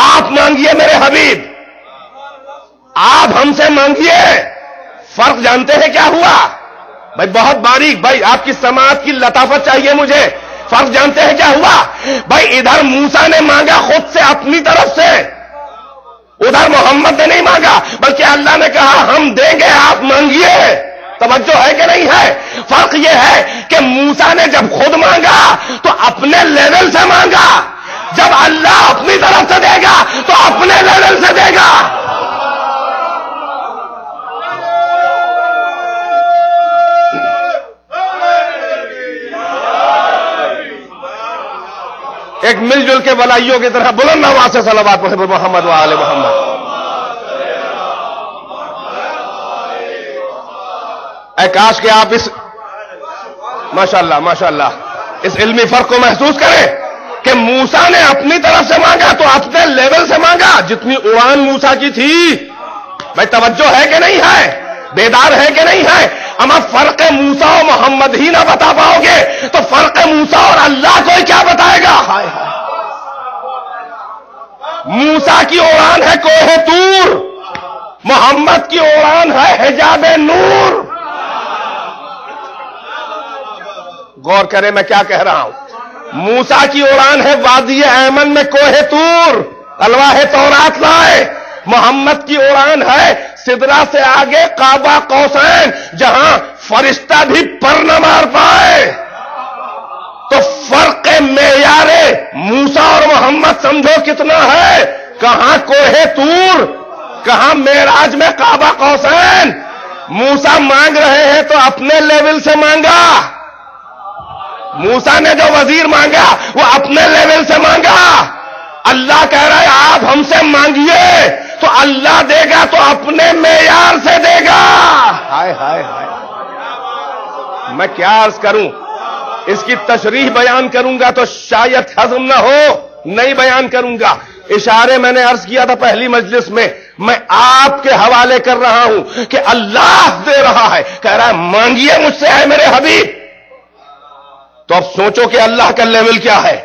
آپ مانگیے میرے حبیب، آپ ہم سے مانگیے. فرق جانتے ہیں کیا ہوا؟ بھائی بہت باریک، بھائی آپ کی سماعت کی لطافت چاہیے مجھے. فرق جانتے ہیں کیا ہوا؟ بھائی ادھر موسیٰ نے مانگا خود سے اپنی طرف سے، ادھر محمد نے نہیں مانگا بلکہ اللہ نے کہا ہم دیں گے آپ مانگیے. توجہ ہے کہ نہیں ہے؟ فرق یہ ہے کہ موسیٰ نے جب خود مانگا تو اپنے لیول سے مانگا, جب اللہ اپنی طرف سے دے گا تو اپنے لیول سے دے گا. ایک مل جل کے ولائیوں کی طرح بلند آواز سے صلوات محمد محمد و آل محمد. اے کاش کہ آپ اس ماشاءاللہ اس علمی فرق کو محسوس کریں کہ موسیٰ نے اپنی طرف سے مانگا تو اپنے لیول سے مانگا جتنی اڑان موسیٰ کی تھی. بھائی توجہ ہے کہ نہیں ہے؟ بیدار ہے کہ نہیں ہے؟ اما فرق موسیٰ و محمد ہی نہ بتا پاؤ گے تو فرق موسیٰ اور اللہ کو کیا بتائے گا؟ موسیٰ کی اڑان ہے کوہ طور, محمد کی اڑان ہے حجاب نور. غور کریں میں کیا کہہ رہا ہوں. موسیٰ کی اڑان ہے وادی ایمن میں کوہ طور, الواح تورات لائے. محمد کی اڑان ہے سدرا سے آگے قابہ قوسین, جہاں فرشتہ بھی پر نہ مار پائے. تو فرق معیار موسیٰ اور محمد سمجھو کتنا ہے. کہاں کوہ طور, کہاں معراج میں قابہ قوسین. موسیٰ مانگ رہے ہیں تو اپنے لیول سے مانگا. موسیٰ نے جو وزیر مانگا وہ اپنے لیول سے مانگا. اللہ کہہ رہا ہے آپ ہم سے مانگیے تو اللہ دے گا تو اپنے معیار سے دے گا. ہائے ہائے ہائے, میں کیا عرض کروں, اس کی تشریح بیان کروں گا تو شاید ہضم نہ ہو, نہیں بیان کروں گا. اشارے میں نے عرض کیا تھا پہلی مجلس میں, میں آپ کے حوالے کر رہا ہوں کہ اللہ دے رہا ہے, کہہ رہا ہے مانگیے مجھ سے ہے میرے حبیب. تو اب سوچو کہ اللہ کا لیول کیا ہے.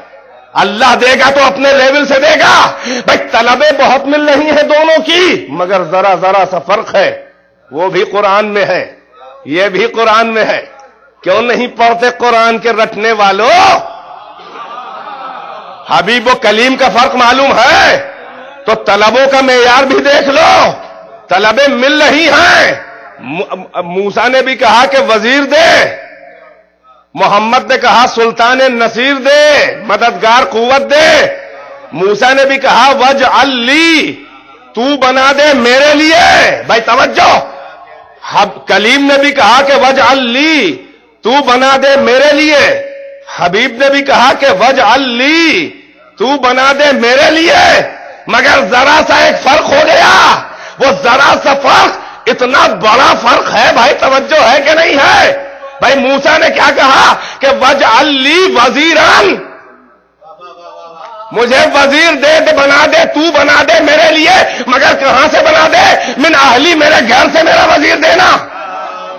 اللہ دے گا تو اپنے لیول سے دے گا. بھائی طلبیں بہت مل رہی ہیں دونوں کی, مگر ذرا سا فرق ہے. وہ بھی قرآن میں ہے, یہ بھی قرآن میں ہے. کیوں نہیں پڑھتے قرآن کے رٹنے والوں؟ حبیب و کلیم کا فرق معلوم ہے تو طلبوں کا معیار بھی دیکھ لو. طلبیں مل رہی ہیں. موسیٰ نے بھی کہا کہ وزیر دے, محمد نے کہا سلطان نصیر دے, مددگار قوت دے. موسیٰ نے بھی کہا وجعل لی, تو بنا دے میرے لیے. بھائی توجہ, کلیم نے بھی کہا کہ وجعل لی, تو بنا دے میرے لیے. حبیب نے بھی کہا کہ وجعل لی, تو بنا دے میرے لیے. مگر ذرا سا ایک فرق ہو گیا. وہ ذرا سا فرق اتنا بڑا فرق ہے. بھائی توجہ ہے کہ نہیں ہے؟ بھائی موسیٰ نے کیا کہا کہ وجعل لی وزیران, مجھے وزیر دے بنا دے, تو بنا دے میرے لیے. مگر کہاں سے بنا دے؟ من اہلی, میرے گھر سے میرا وزیر دینا.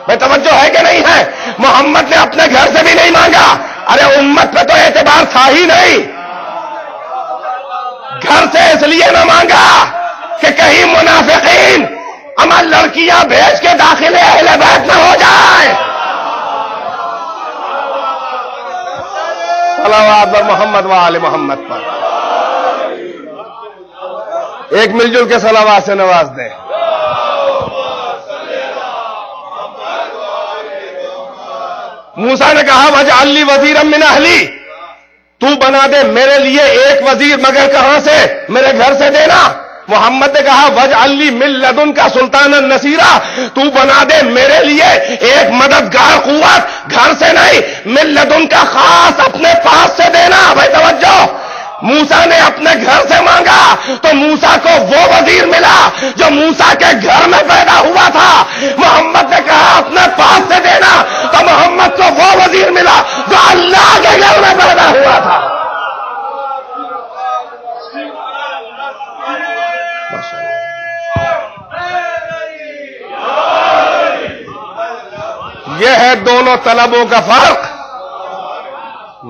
بھائی توجہ ہے کہ نہیں ہے؟ محمد نے اپنے گھر سے بھی نہیں مانگا. ارے امت پہ تو اعتبار تھا ہی نہیں. گھر سے اس لیے نہ مانگا کہ کہیں منافقین اما لڑکیاں بھیج کے داخلے اہل بیت نہ ہو جائے. صلوات پر محمد و آل محمد پر ایک مل جل کے صلوات سے نواز دیں. موسیٰ نے کہا وجعل لی وزیرا من اہلی, تو بنا دے میرے لیے ایک وزیر, مگر کہاں سے؟ میرے گھر سے دینا. محمد نے کہا وجعل لی من لدن کا سلطان النصیرہ, تو بنا دے میرے لیے ایک مددگار قوت, گھر سے نہیں, من لدن کا خاص اپنے پاس سے دینا. بھائی توجہ, موسیٰ نے اپنے گھر سے مانگا تو موسیٰ کو وہ وزیر ملا جو موسیٰ کے گھر میں پیدا ہوا تھا. محمد نے کہا اپنے پاس سے دینا تو محمد کو وہ وزیر ملا جو اللہ کے گھر میں پیدا ہوا تھا. یہ ہے دونوں طلبوں کا فرق.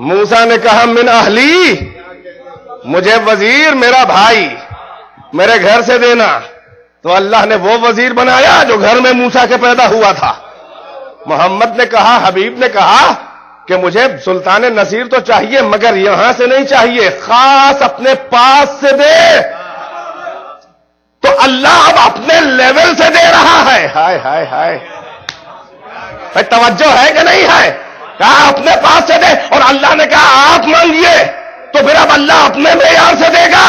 موسیٰ نے کہا من اہلی, مجھے وزیر میرا بھائی میرے گھر سے دینا, تو اللہ نے وہ وزیر بنایا جو گھر میں موسیٰ کے پیدا ہوا تھا. محمد نے کہا, حبیب نے کہا کہ مجھے سلطان نصیر تو چاہیے مگر یہاں سے نہیں چاہیے, خاص اپنے پاس سے دے. تو اللہ اب اپنے لیول سے دے رہا ہے. ہائے ہائے ہائے, توجہ ہے کہ نہیں ہے؟ کہا اپنے پاس سے دے, اور اللہ نے کہا آپ مانگیے, تو پھر اب اللہ اپنے معیار سے دے گا.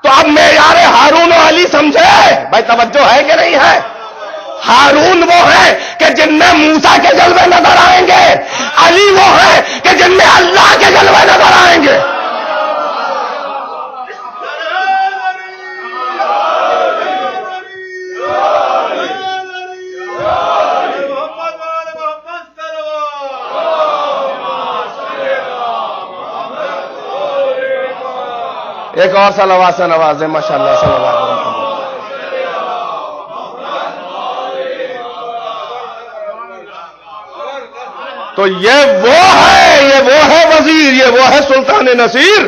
تو اب معیار ہارون و علی سمجھے بھائی, توجہ ہے کہ نہیں ہے؟ ہارون وہ ہے کہ جن میں موسیٰ کے جلوے نظر آئیں گے, علی وہ ہے کہ جن میں اللہ کے جلوے نظر آئیں گے. ایک اور صلوات سے نوازیں ماشاءاللہ. صلوات تو یہ وہ ہے وزیر, یہ وہ ہے سلطان نصیر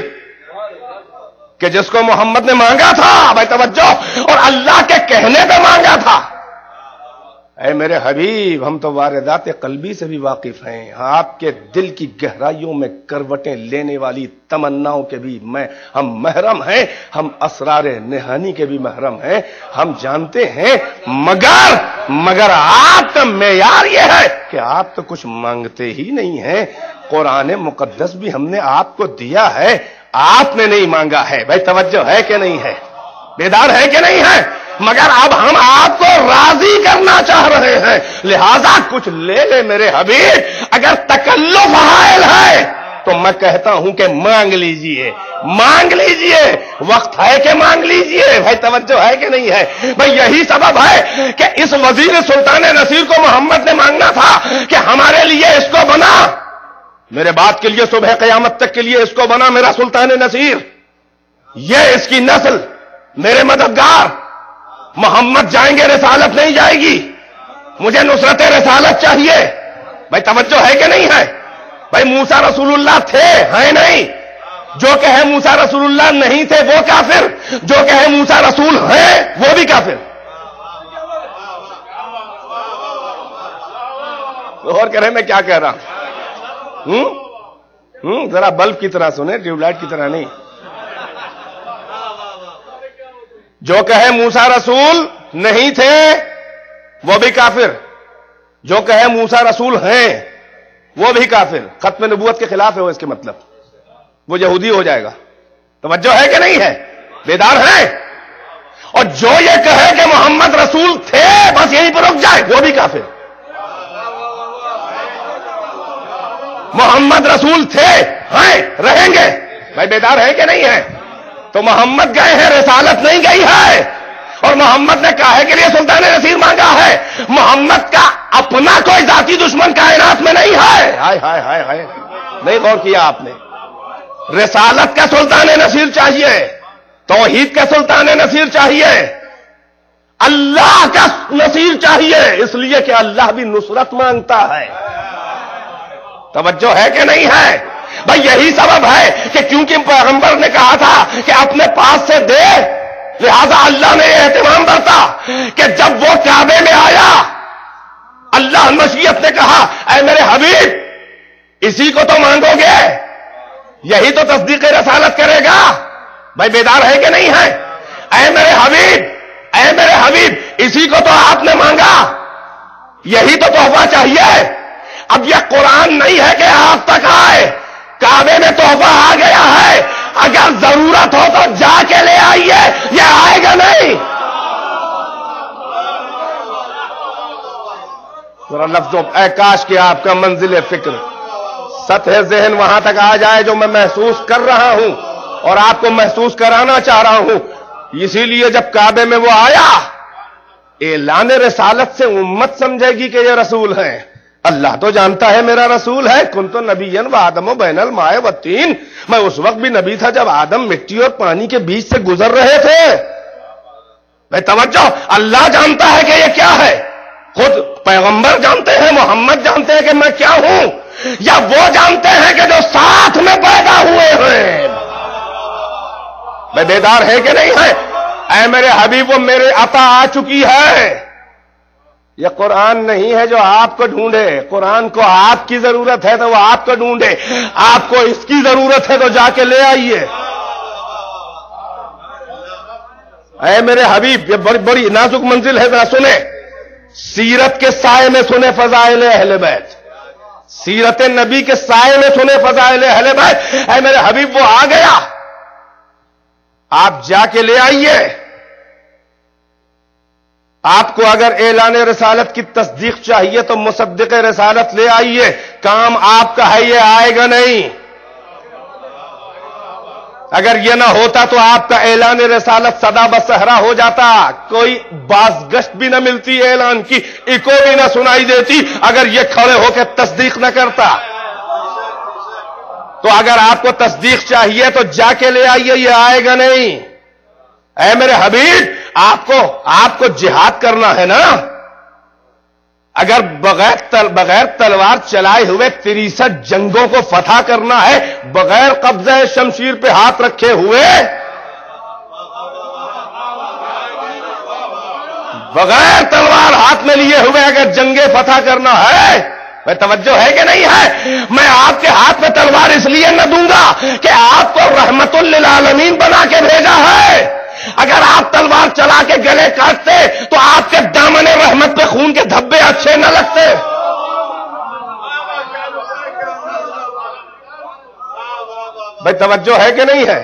کہ جس کو محمد نے مانگا تھا. بھائی توجہ, اور اللہ کے کہنے پہ مانگا تھا. اے میرے حبیب, ہم تو واردات قلبی سے بھی واقف ہیں. آپ کے دل کی گہرائیوں میں کروٹیں لینے والی تمناؤں کے بھی ہم محرم ہیں, ہم اسرار نہانی کے بھی محرم ہیں, ہم جانتے ہیں. مگر آپ کا معیار یہ ہے کہ آپ تو کچھ مانگتے ہی نہیں ہیں. قرآن مقدس بھی ہم نے آپ کو دیا ہے, آپ نے نہیں مانگا ہے. بھائی توجہ ہے کہ نہیں ہے؟ بیدار ہے کہ نہیں ہے؟ مگر اب ہم آپ کو راضی کرنا چاہ رہے ہیں, لہذا کچھ لے لے میرے حبیب. اگر تکلف حائل ہے تو میں کہتا ہوں کہ مانگ لیجئے, مانگ لیجئے, وقت ہے کہ مانگ لیجئے. بھائی توجہ ہے کہ نہیں ہے؟ بھائی یہی سبب ہے کہ اس وزیر سلطان نصیر کو محمد نے مانگنا تھا کہ ہمارے لیے اس کو بنا, میرے بعد کے لیے صبح قیامت تک کے لیے اس کو بنا میرا سلطان نصیر. یہ اس کی نسل, میرے مددگار. محمد جائیں گے, رسالت نہیں جائے گی. مجھے نصرت رسالت چاہیے. بھائی توجہ ہے کہ نہیں ہے؟ بھائی موسیٰ رسول اللہ تھے, ہیں نہیں؟ جو کہے موسیٰ رسول اللہ نہیں تھے وہ کافر, جو کہے موسیٰ رسول ہیں وہ بھی کافر. غور کریں میں کیا کہہ رہا ہوں. ذرا بلب کی طرح سنیں, ٹیوب لائٹ کی طرح نہیں. جو کہے موسیٰ رسول نہیں تھے وہ بھی کافر, جو کہے موسیٰ رسول ہیں وہ بھی کافر. ختم نبوت کے خلاف ہے وہ, اس کے مطلب وہ یہودی ہو جائے گا. توجہ ہے کہ نہیں ہے؟ بیدار ہے؟ اور جو یہ کہے کہ محمد رسول تھے بس یہیں پر رک جائے وہ بھی کافر. محمد رسول تھے, ہیں, رہیں گے. بھائی بیدار ہے کہ نہیں ہے؟ تو محمد گئے ہیں, رسالت نہیں گئی ہے. اور محمد نے کاہے کے لیے سلطان نصیر مانگا ہے؟ محمد کا اپنا کوئی ذاتی دشمن کائنات میں نہیں ہے. ہائے ہائے ہائے ہائے, نہیں غور کیا آپ نے؟ رسالت کا سلطان نصیر چاہیے, توحید کا سلطان نصیر چاہیے, اللہ کا نصیر چاہیے, اس لیے کہ اللہ بھی نصرت مانگتا ہے. توجہ ہے کہ نہیں ہے؟ بھائی یہی سبب ہے کہ کیونکہ پیغمبر نے کہا تھا کہ اپنے پاس سے دے, لہذا اللہ نے یہ اہتمام برتا کہ جب وہ کعبے میں آیا, اللہ مشیت نے کہا اے میرے حبیب اسی کو تو مانگو گے, یہی تو تصدیق رسالت کرے گا. بھائی بیدار ہے کہ نہیں ہے؟ اے میرے حبیب, اے میرے حبیب اسی کو تو آپ نے مانگا, یہی تو تحفہ چاہیے. اب یہ قرآن نہیں ہے کہ آپ تک آئے, کعبے میں تحفہ آ گیا ہے, اگر ضرورت ہو تو جا کے لے آئیے, یہ آئے گا نہیں. ذرا لفظوں, اے کاش کہ آپ کا منزل فکر, سطح ذہن وہاں تک آ جائے جو میں محسوس کر رہا ہوں اور آپ کو محسوس کرانا چاہ رہا ہوں. اسی لیے جب کعبے میں وہ آیا, اعلان رسالت سے امت سمجھے گی کہ یہ رسول ہیں. اللہ تو جانتا ہے میرا رسول ہے. کنت نبیا و آدم و بین الماء والطین, میں اس وقت بھی نبی تھا جب آدم مٹی اور پانی کے بیچ سے گزر رہے تھے. میں توجہ, اللہ جانتا ہے کہ یہ کیا ہے, خود پیغمبر جانتے ہیں, محمد جانتے ہیں کہ میں کیا ہوں, یا وہ جانتے ہیں کہ جو ساتھ میں پیدا ہوئے ہیں. میں بیدار ہے کہ نہیں ہے؟ اے میرے حبیب, وہ میرے عطا آ چکی ہے. یہ قرآن نہیں ہے جو آپ کو ڈھونڈے, قرآن کو آپ کی ضرورت ہے تو وہ آپ کو ڈھونڈے, آپ کو اس کی ضرورت ہے تو جا کے لے آئیے. اے میرے حبیب، یہ بڑی بڑی نازک منزل ہے، ذرا سنیں، سیرت کے سائے میں سنیں فضائل اہل بیت، سیرت نبی کے سائے میں سنیں فضائل اہل بیت۔ اے میرے حبیب وہ آ گیا، آپ جا کے لے آئیے۔ آپ کو اگر اعلان رسالت کی تصدیق چاہیے تو مصدق رسالت لے آئیے، کام آپ کا ہے، یہ آئے گا نہیں۔ اگر یہ نہ ہوتا تو آپ کا اعلان رسالت صدا بصحرا ہو جاتا، کوئی بازگشت بھی نہ ملتی، اعلان کی ایکو بھی نہ سنائی دیتی اگر یہ کھڑے ہو کے تصدیق نہ کرتا۔ تو اگر آپ کو تصدیق چاہیے تو جا کے لے آئیے، یہ آئے گا نہیں۔ اے میرے حبیب، آپ کو جہاد کرنا ہے نا، اگر بغیر تلوار چلائے ہوئے 63 جنگوں کو فتح کرنا ہے، بغیر قبضہ شمشیر پہ ہاتھ رکھے ہوئے، بغیر تلوار ہاتھ میں لیے ہوئے اگر جنگیں فتح کرنا ہے، میں توجہ ہے کہ نہیں ہے؟ میں آپ کے ہاتھ میں تلوار اس لیے نہ دوں گا کہ آپ کو رحمت للعالمین بنا کے بھیجا ہے۔ اگر آپ تلوار چلا کے گلے کاٹتے تو آپ کے دامن رحمت پہ خون کے دھبے اچھے نہ لگتے۔ بھائی توجہ ہے کہ نہیں ہے؟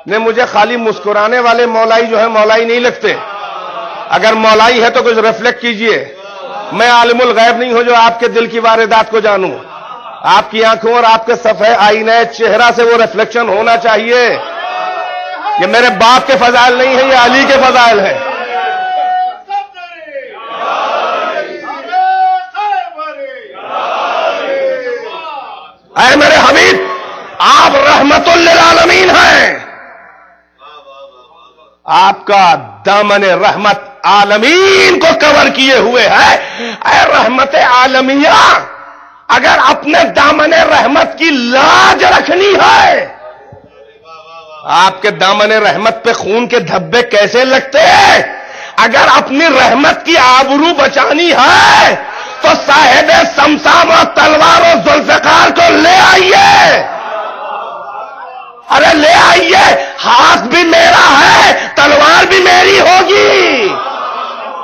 نہیں، مجھے خالی مسکرانے والے مولائی جو ہے مولائی نہیں لگتے۔ اگر مولائی ہے تو کچھ ریفلیکٹ کیجئے۔ میں عالم الغیب نہیں ہوں جو آپ کے دل کی واردات کو جانوں۔ آپ کی آنکھوں اور آپ کے صفحے آئینہ چہرہ سے وہ ریفلیکشن ہونا چاہیے۔ یہ میرے باپ کے فضائل نہیں ہیں، یہ علی کے فضائل ہیں۔ اے میرے حبیب، آپ رحمت للعالمین ہیں، آپ کا دامن رحمت عالمین کو کور کیے ہوئے ہے۔ اے رحمت عالمیہ، اگر اپنے دامن رحمت کی لاج رکھنی ہے، آپ کے دامن رحمت پہ خون کے دھبے کیسے لگتے ہیں؟ اگر اپنی رحمت کی آبرو بچانی ہے تو صاحب سمسام اور تلوار و ذوالفقار کو لے آئیے۔ ارے لے آئیے، ہاتھ بھی میرا ہے، تلوار بھی میری ہوگی۔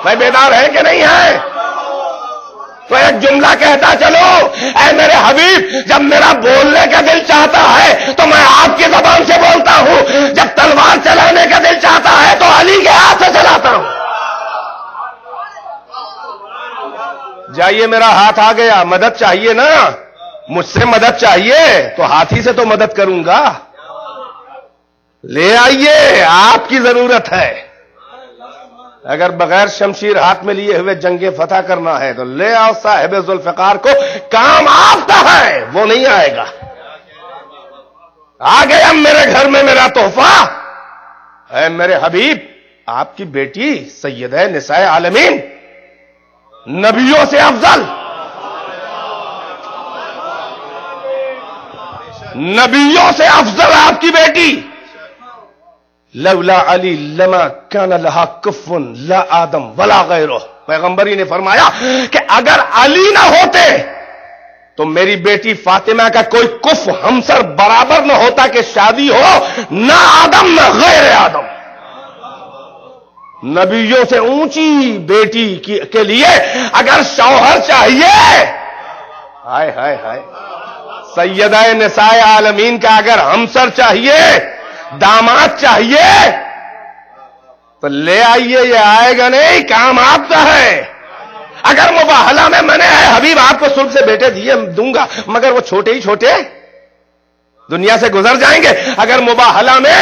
میں بیدار ہے کہ نہیں ہے؟ تو ایک جملہ کہتا چلو، اے میرے حبیب، جب میرا بولنے کا دل چاہتا ہے تو میں آپ کی زبان سے بولتا ہوں، جب تلوار چلانے کا دل چاہتا ہے تو علی کے ہاتھ سے چلاتا ہوں۔ جائیے، میرا ہاتھ آ گیا، مدد چاہیے نا، مجھ سے مدد چاہیے تو ہاتھی سے تو مدد کروں گا۔ لے آئیے، آپ کی ضرورت ہے۔ اگر بغیر شمشیر ہاتھ میں لیے ہوئے جنگیں فتح کرنا ہے تو لے آؤ صاحب ذوالفقار کو، کام آپ کا ہے، وہ نہیں آئے گا۔ آ گیا میرے گھر میں میرا تحفہ۔ اے میرے حبیب، آپ کی بیٹی سیدہ نساء عالمین، نبیوں سے افضل، نبیوں سے افضل آپ کی بیٹی، لولا علی لما کان لہا کف لا آدم ولا غیرہ۔ پیغمبری نے فرمایا کہ اگر علی نہ ہوتے تو میری بیٹی فاطمہ کا کوئی کف ہمسر برابر نہ ہوتا کہ شادی ہو، نہ آدم نہ غیر آدم۔ نبیوں سے اونچی بیٹی کے لیے اگر شوہر چاہیے، ہائے ہائے ہائے، سیدہ نساء عالمین کا اگر ہمسر چاہیے، داماد چاہیے تو لے آئیے، یہ آئے گا نہیں، کام آپ کا ہے۔ اگر مباہلہ میں نے حبیب آپ کو سلب سے بیٹے دیے دوں گا، مگر وہ چھوٹے ہی چھوٹے دنیا سے گزر جائیں گے۔ اگر مباہلہ میں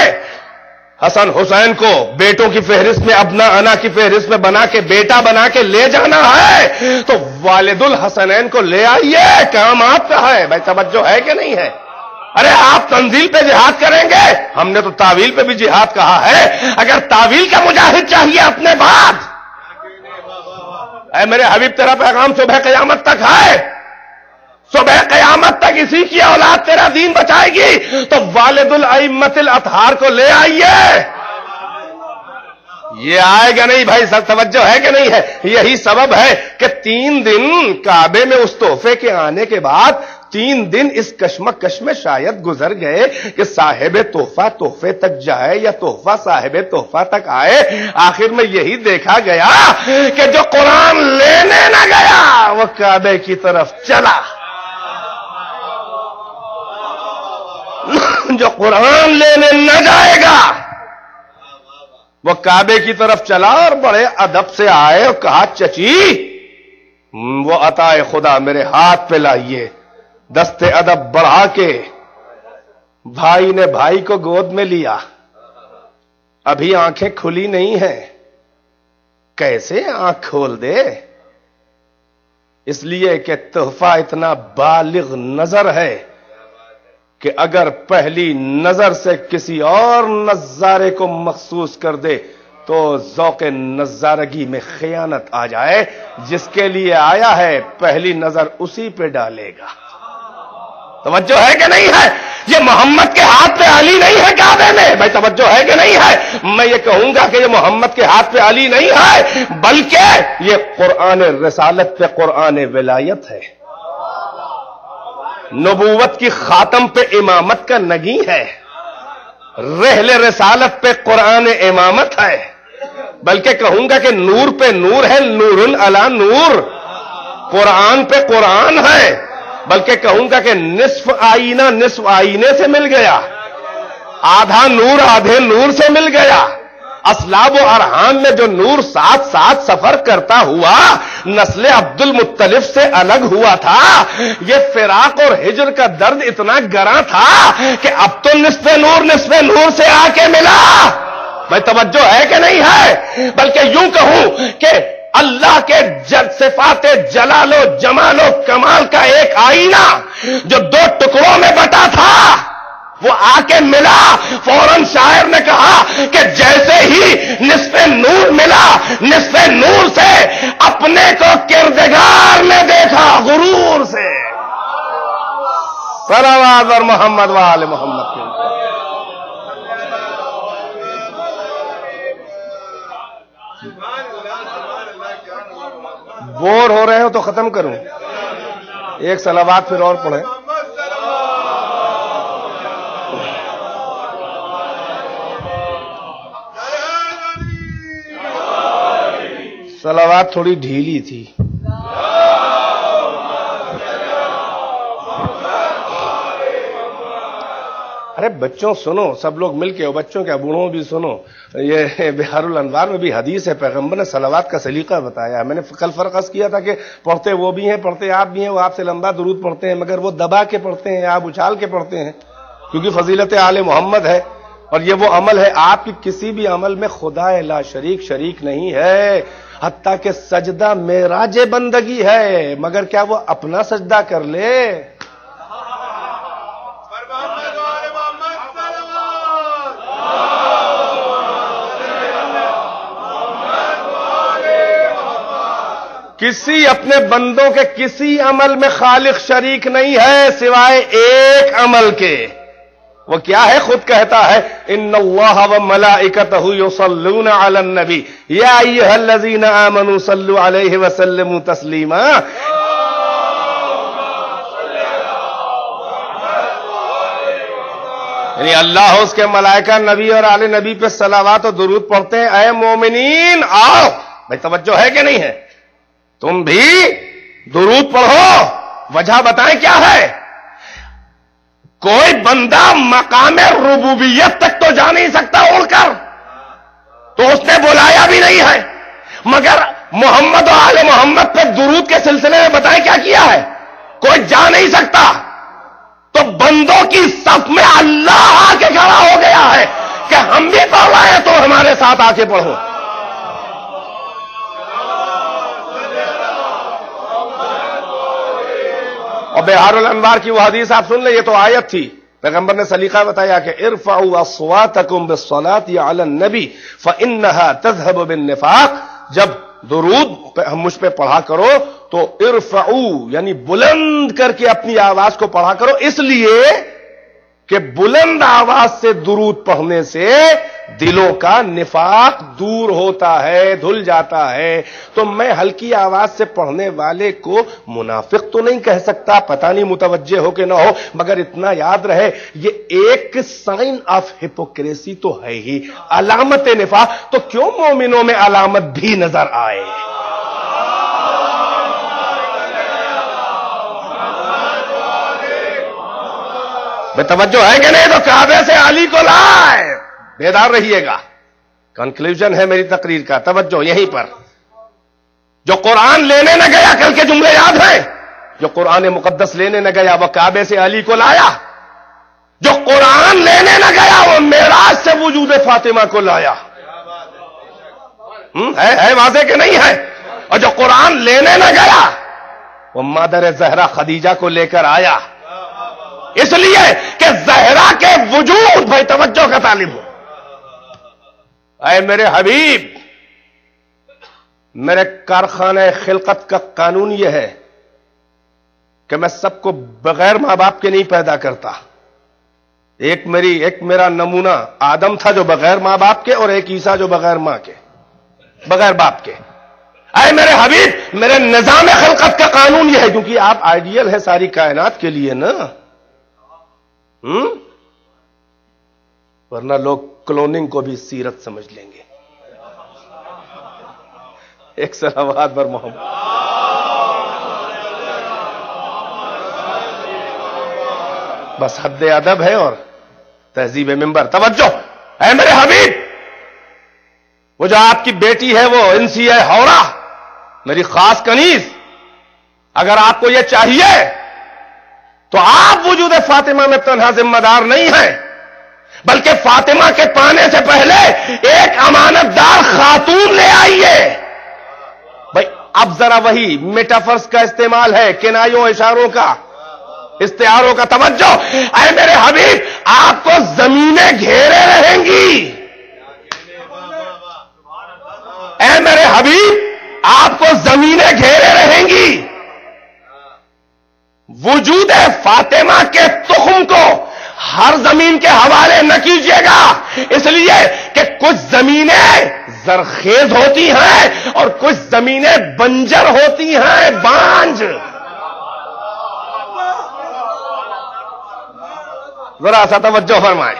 حسن حسین کو بیٹوں کی فہرست میں، ابنا انا کی فہرست میں بنا کے بیٹا بنا کے لے جانا ہے تو والد الحسنین کو لے آئیے، کام آپ کا ہے۔ بھائی توجہ ہے کہ نہیں ہے؟ ارے آپ تنزیل پہ جہاد کریں گے، ہم نے تو تعویل پہ بھی جہاد کہا ہے۔ اگر تعویل کا مجاہد چاہیے اپنے بعد، اے میرے حبیب تیرا پیغام صبح قیامت تک ہے، صبح قیامت تک اسی کی اولاد تیرا دین بچائے گی، تو والد الائمۃ الاطہار کو لے آئیے۔ یہ آئے گا نہیں بھائی، سر توجہ ہے کہ نہیں ہے؟ یہی سبب ہے کہ 3 دن کعبے میں اس تحفے کے آنے کے بعد 3 دن اس کشمکش میں شاید گزر گئے کہ صاحب تحفہ تحفے تک جائے یا تحفہ صاحب تحفہ تک آئے. آخر میں یہی دیکھا گیا کہ جو قرآن لینے نہ گیا وہ کعبے کی طرف چلا. جو قرآن لینے نہ جائے گا وہ کعبے کی طرف چلا اور بڑے ادب سے آئے اور کہا چچی وہ عطا خدا میرے ہاتھ پہ لائیے. دست ادب بڑھا کے بھائی نے بھائی کو گود میں لیا. ابھی آنکھیں کھلی نہیں ہیں. کیسے آنکھ کھول دے؟ اس لیے کہ تحفہ اتنا بالغ نظر ہے کہ اگر پہلی نظر سے کسی اور نظارے کو مخصوص کر دے تو ذوق نظارگی میں خیانت آ جائے. جس کے لیے آیا ہے پہلی نظر اسی پہ ڈالے گا. توجہ ہے کہ نہیں ہے؟ یہ محمد کے ہاتھ پہ علی نہیں ہے کعبے میں. بھائی توجہ ہے کہ نہیں ہے؟ میں یہ کہوں گا کہ یہ محمد کے ہاتھ پہ علی نہیں ہے بلکہ یہ قرآن رسالت پہ قرآن ولایت ہے. نبوت کی خاتم پہ امامت کا نگیں ہے. رحل رسالت پہ قرآن امامت ہے. بلکہ کہوں گا کہ نور پہ نور ہے، نور علی نور. قرآن پہ قرآن ہے. بلکہ کہوں گا کہ نصف آئینہ نصف آئینے سے مل گیا، آدھا نور آدھے نور سے مل گیا. اسلاب و ارحام میں جو نور ساتھ ساتھ سفر کرتا ہوا نسل عبد المطلب سے الگ ہوا تھا، یہ فراق اور ہجر کا درد اتنا گراں تھا کہ اب تو نصف نور سے آ کے ملا. بھائی توجہ ہے کہ نہیں ہے؟ بلکہ یوں کہوں کہ اللہ کے صفات جلال و جمال و کمال کا ایک آئینہ جو 2 ٹکڑوں میں بٹا تھا وہ آ کے ملا. فوراً شاعر نے کہا کہ جیسے ہی نصف نور ملا، نصف نور سے اپنے کو کردگار نے دیکھا غرور سے. صلوات اور محمد وآل محمد کے. بور ہو رہے ہو تو ختم کروں. ایک صلوات پھر اور پڑھیں. صلوات تھوڑی ڈھیلی تھی. ارے بچوں سنو، سب لوگ مل کے، بچوں کیا بوڑھوں بھی سنو. یہ بہار الانوار میں بھی حدیث ہے، پیغمبر نے صلوات کا سلیقہ بتایا ہے. میں نے کل فرق عرض کیا تھا کہ پڑھتے وہ بھی ہیں، پڑھتے آپ بھی ہیں. وہ آپ سے لمبا درود پڑھتے ہیں مگر وہ دبا کے پڑھتے ہیں، آپ اچھال کے پڑھتے ہیں کیونکہ فضیلت آل محمد ہے. اور یہ وہ عمل ہے، آپ کی کسی بھی عمل میں خدا لا شریک نہیں ہے. حتیٰ کہ سجدہ معراج بندگی ہے، مگر کیا وہ اپنا سجدہ کر لے؟ کسی اپنے بندوں کے کسی عمل میں خالق شریک نہیں ہے سوائے ایک عمل کے. وہ کیا ہے؟ خود کہتا ہے ان اللہ وملائکتہ یصلون علی النبی یا ایھا الذین آمنوا صلوا علیہ وسلموا تسلیما. یعنی اللہ اس کے ملائکہ نبی اور آل نبی پہ صلوات و درود پڑھتے ہیں. اے مومنین آؤ. بھائی توجہ ہے کہ نہیں ہے؟ تم بھی درود پڑھو. وجہ بتائیں کیا ہے؟ کوئی بندہ مقام ربوبیت تک تو جا نہیں سکتا اڑ کر، تو اس نے بلایا بھی نہیں ہے. مگر محمد و آل محمد پہ درود کے سلسلے میں بتائیں کیا کیا ہے؟ کوئی جا نہیں سکتا. تو بندوں کی صف میں اللہ آ کے کھڑا ہو گیا ہے کہ ہم بھی پڑھ رہے ہیں تو ہمارے ساتھ آ کے پڑھو. اور بہار الانوار کی وہ حدیث آپ سن لیں. یہ تو آیت تھی. پیغمبر نے سلیقہ بتایا کہ ارفعوا اصواتکم بالصلاة علی النبی فانها تذهب بالنفاق. جب درود مجھ پہ پڑھا کرو تو ارفعوا یعنی بلند کر کے اپنی آواز کو پڑھا کرو، اس لیے کہ بلند آواز سے درود پڑھنے سے دلوں کا نفاق دور ہوتا ہے، دھل جاتا ہے. تو میں ہلکی آواز سے پڑھنے والے کو منافق تو نہیں کہہ سکتا، پتہ نہیں متوجہ ہو کہ نہ ہو، مگر اتنا یاد رہے یہ ایک سائن آف ہپوکریسی تو ہے ہی، علامت نفاق. تو کیوں مومنوں میں علامت بھی نظر آئے؟ بے توجہ ہے کہ نہیں؟ تو کعبے سے علی کو لائے. بیدار رہیے گا، کنکلوژن ہے میری تقریر کا، توجہ یہیں پر. جو قرآن لینے نہ گیا، کل کے جملے یاد ہیں، جو قرآن مقدس لینے نہ گیا وہ کعبے سے علی کو لایا. جو قرآن لینے نہ گیا وہ معراج سے وجود فاطمہ کو لایا. ہے واضح کہ نہیں ہے؟ اور جو قرآن لینے نہ گیا وہ مادر زہرا خدیجہ کو لے کر آیا، اس لیے کہ زہرا کے وجود، بھائی توجہ کا طالب ہو، اے میرے حبیب، میرے کارخانہ خلقت کا قانون یہ ہے کہ میں سب کو بغیر ماں باپ کے نہیں پیدا کرتا. ایک میرا نمونہ آدم تھا جو بغیر ماں باپ کے، اور ایک عیسیٰ جو بغیر ماں کے، بغیر باپ کے. اے میرے حبیب، میرے نظام خلقت کا قانون یہ ہے، کیونکہ آپ آئیڈیل ہے ساری کائنات کے لیے نا، ورنہ لوگ کلوننگ کو بھی سیرت سمجھ لیں گے. ایک صلوات پر محمد. بس حد ادب ہے اور تہذیب ممبر. توجہ، اے میرے حبیب، وہ جو آپ کی بیٹی ہے وہ انسی ہے ہورا، میری خاص کنیز، اگر آپ کو یہ چاہیے تو آپ وجود فاطمہ میں تنہا ذمہ دار نہیں ہیں، بلکہ فاطمہ کے پانے سے پہلے ایک امانت دار خاتون لے آئیے. بھائی اب ذرا وہی میٹافرس کا استعمال ہے، کنایوں اشاروں کا، استعاروں کا. توجہ، اے میرے حبیب، آپ کو زمینیں گھیرے رہیں گی. اے میرے حبیب، آپ کو زمینیں گھیرے رہیں گی. وجود فاطمہ کے تخم کو ہر زمین کے حوالے نہ کیجیے گا، اس لیے کہ کچھ زمینیں زرخیز ہوتی ہیں اور کچھ زمینیں بنجر ہوتی ہیں، بانج. ذرا سا توجہ فرمائیں.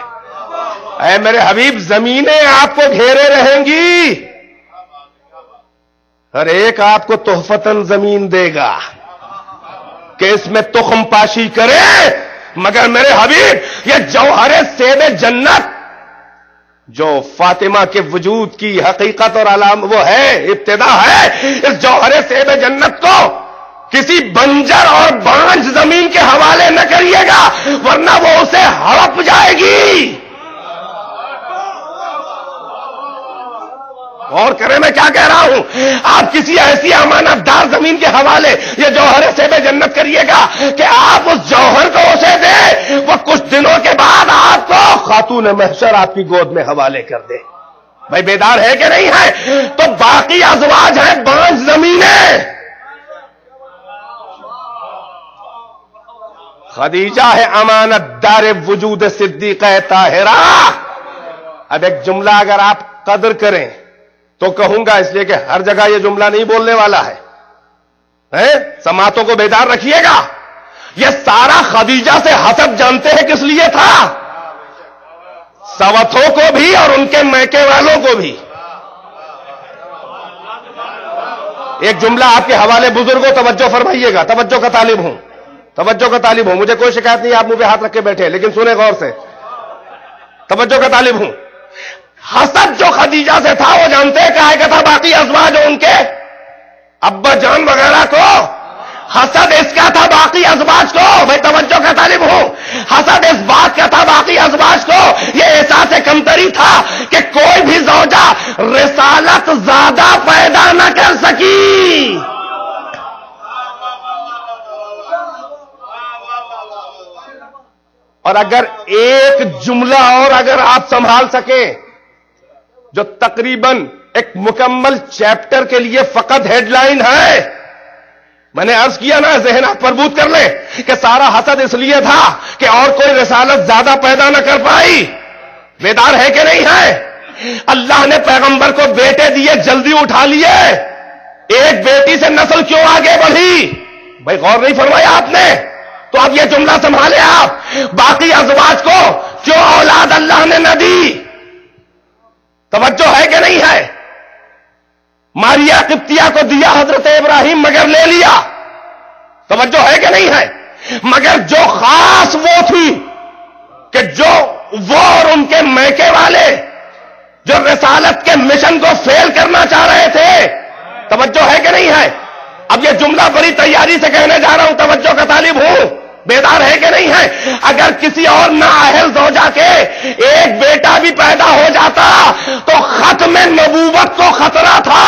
اے میرے حبیب، زمینیں آپ کو گھیرے رہیں گی، ہر ایک آپ کو تحفتاً زمین دے گا کہ اس میں تخم پاشی کرے. مگر میرے حبیب، یہ جوہر سیب جنت جو فاطمہ کے وجود کی حقیقت اور علام وہ ہے، ابتدا ہے، اس جوہر سیب جنت کو کسی بنجر اور بانج زمین کے حوالے نہ کریے گا، ورنہ وہ اسے ہڑپ جائے گی. اور کرے میں کیا کہہ رہا ہوں؟ آپ کسی ایسی امانت دار زمین کے حوالے یہ جوہر سیب جنت کریے گا کہ آپ اس جوہر کو اسے دے، وہ کچھ دنوں کے بعد آپ کو خاتون محشر آپ کی گود میں حوالے کر دے. بھائی بیدار ہے کہ نہیں ہے؟ تو باقی ازواج ہیں بانج زمینیں. خدیجہ ہے امانت دار وجود صدیقہ طاہرہ. اب ایک جملہ اگر آپ قدر کریں تو کہوں گا، اس لیے کہ ہر جگہ یہ جملہ نہیں بولنے والا ہے، سماعتوں کو بیدار رکھیے گا. یہ سارا خدیجہ سے حسد جانتے ہیں کس لیے تھا؟ سوتوں کو بھی اور ان کے میکے والوں کو بھی. ایک جملہ آپ کے حوالے بزرگوں توجہ فرمائیے گا، توجہ کا طالب ہوں، توجہ کا طالب ہوں. مجھے کوئی شکایت نہیں، آپ منہ پہ ہاتھ رکھ کے بیٹھے، لیکن سنیں غور سے، توجہ کا طالب ہوں. حسد جو خدیجہ سے تھا وہ جانتے ہیں کہا کہ تھا باقی ازواج ان کے ابا جان وغیرہ کو. حسد اس کا تھا باقی ازواج کو، میں توجہ کا طالب ہوں، حسد اس بات کا تھا باقی ازواج کو، یہ احساس کمتری تھا کہ کوئی بھی زوجہ رسالت زیادہ پیدا نہ کر سکی. اور اگر ایک جملہ اور اگر آپ سنبھال سکیں جو تقریباً ایک مکمل چیپٹر کے لیے فقط ہیڈ لائن ہے، میں نے عرض کیا نا، ذہن آپ پربوت کر لیں کہ سارا حسد اس لیے تھا کہ اور کوئی رسالت زیادہ پیدا نہ کر پائی. بیدار ہے کہ نہیں ہے؟ اللہ نے پیغمبر کو بیٹے دیے، جلدی اٹھا لیے، ایک بیٹی سے نسل کیوں آگے بڑھی؟ بھائی غور نہیں فرمایا آپ نے؟ تو اب یہ جملہ سنبھالے آپ، باقی ازواج کو کیوں اولاد اللہ نے نہ دی؟ توجہ ہے کہ نہیں ہے؟ ماریا قبطیہ کو دیا حضرت ابراہیم، مگر لے لیا، توجہ ہے کہ نہیں ہے؟ مگر جو خاص وہ تھی کہ جو وہ اور ان کے میکے والے جو رسالت کے مشن کو فیل کرنا چاہ رہے تھے، توجہ ہے کہ نہیں ہے؟ اب یہ جملہ بڑی تیاری سے کہنے جا رہا ہوں، توجہ کا طالب ہوں، بیدار ہے کہ نہیں ہے؟ اگر کسی اور نااہل زوجہ کے ایک بیٹا بھی پیدا ہو جاتا تو ختم نبوت کو خطرہ تھا۔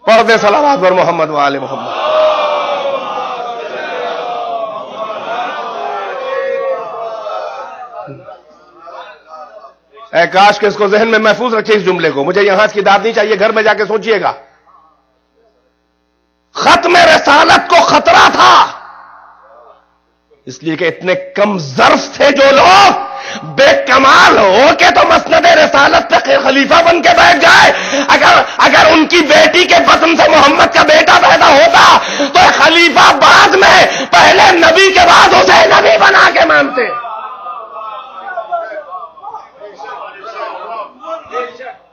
پڑھ دے صلوات پر محمد و آل محمد۔ اے کاش کہ اس کو ذہن میں محفوظ رکھے اس جملے کو، مجھے یہاں کی داد نہیں چاہیے، گھر میں جا کے سوچئے گا۔ ختم رسالت کو خطرہ تھا، اس لیے کہ اتنے کم ظرف تھے جو لوگ بے کمال ہو کے تو مسند رسالت پہ خلیفہ بن کے بیٹھ جائے۔ اگر ان کی بیٹی کے بطن سے محمد کا بیٹا پیدا ہوتا تو خلیفہ بعد میں پہلے نبی کے بعد اسے نبی بنا کے مانتے۔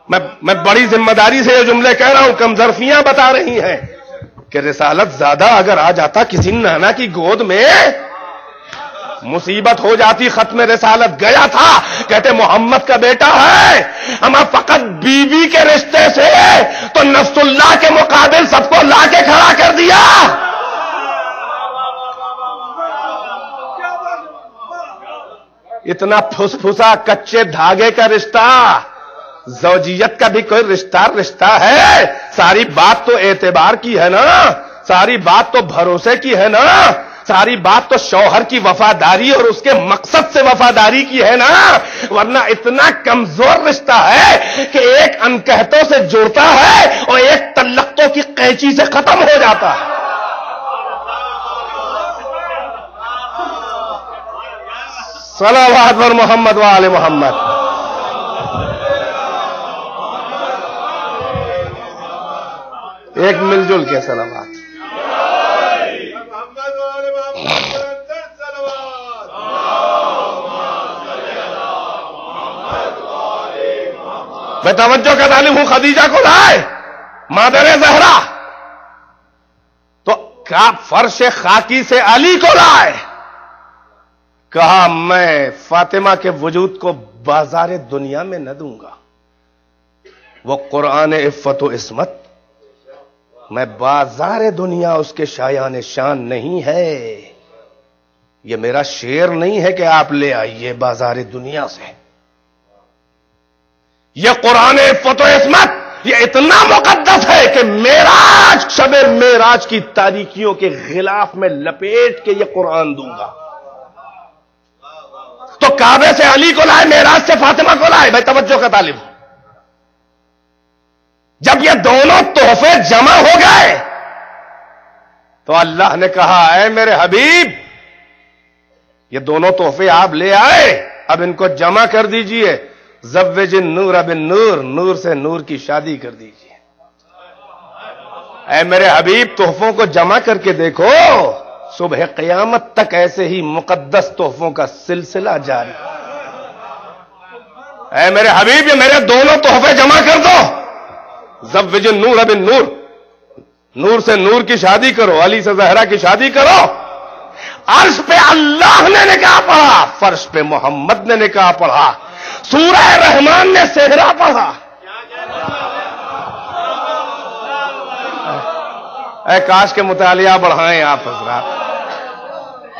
میں بڑی ذمہ داری سے یہ جملے کہہ رہا ہوں، کم ظرفیاں بتا رہی ہیں کہ رسالت زیادہ اگر آ جاتا کسی نانا کی گود میں مصیبت ہو جاتی۔ ختم رسالت گیا تھا، کہتے محمد کا بیٹا ہے، اما فقط بیوی کے رشتے سے تو نفس اللہ کے مقابل سب کو لا کے کھڑا کر دیا۔ اتنا پھس پھسا کچے دھاگے کا رشتہ، زوجیت کا بھی کوئی رشتہ ہے؟ ساری بات تو اعتبار کی ہے نا، ساری بات تو بھروسے کی ہے نا، ساری بات تو شوہر کی وفاداری اور اس کے مقصد سے وفاداری کی ہے نا، ورنہ اتنا کمزور رشتہ ہے کہ ایک انکہتوں سے جڑتا ہے اور ایک تلقتوں کی قینچی سے ختم ہو جاتا ہے۔ صلوات پر محمد و آل محمد۔ ایک مل جل کے صلوات۔ میں توجہ کا طالب ہوں، خدیجہ کو لائے مادر زہرا تو فرش خاکی سے علی کو لائے، کہا میں فاطمہ کے وجود کو بازار دنیا میں نہ دوں گا، وہ قرآن عفت و عصمت، میں بازار دنیا اس کے شایان شان نہیں ہے، یہ میرا شعر نہیں ہے کہ آپ لے آئیے بازار دنیا سے، یہ قرآن عفت و عصمت یہ اتنا مقدس ہے کہ معراج، شب معراج کی تاریکیوں کے غلاف میں لپیٹ کے یہ قرآن دوں گا۔ تو کعبے سے علی کو لائے، معراج سے فاطمہ کو لائے۔ بھائی توجہ کا طالب، جب یہ دونوں تحفے جمع ہو گئے تو اللہ نے کہا اے میرے حبیب، یہ دونوں تحفے آپ لے آئے، اب ان کو جمع کر دیجئے، زوج النور بالنور، نور سے نور کی شادی کر دیجئے۔ اے میرے حبیب، تحفوں کو جمع کر کے دیکھو، صبح قیامت تک ایسے ہی مقدس تحفوں کا سلسلہ جاری۔ اے میرے حبیب، یہ میرے دونوں تحفے جمع کر دو، زوج النور بالنور، نور سے نور کی شادی کرو، علی سے زہرا کی شادی کرو۔ عرش پہ اللہ نے نکاح پڑھا، فرش پہ محمد نے نکاح پڑھا، سورہ رحمان نے صحرا پڑھا۔ اے کاش کے مطالعہ بڑھائیں آپ حضرات۔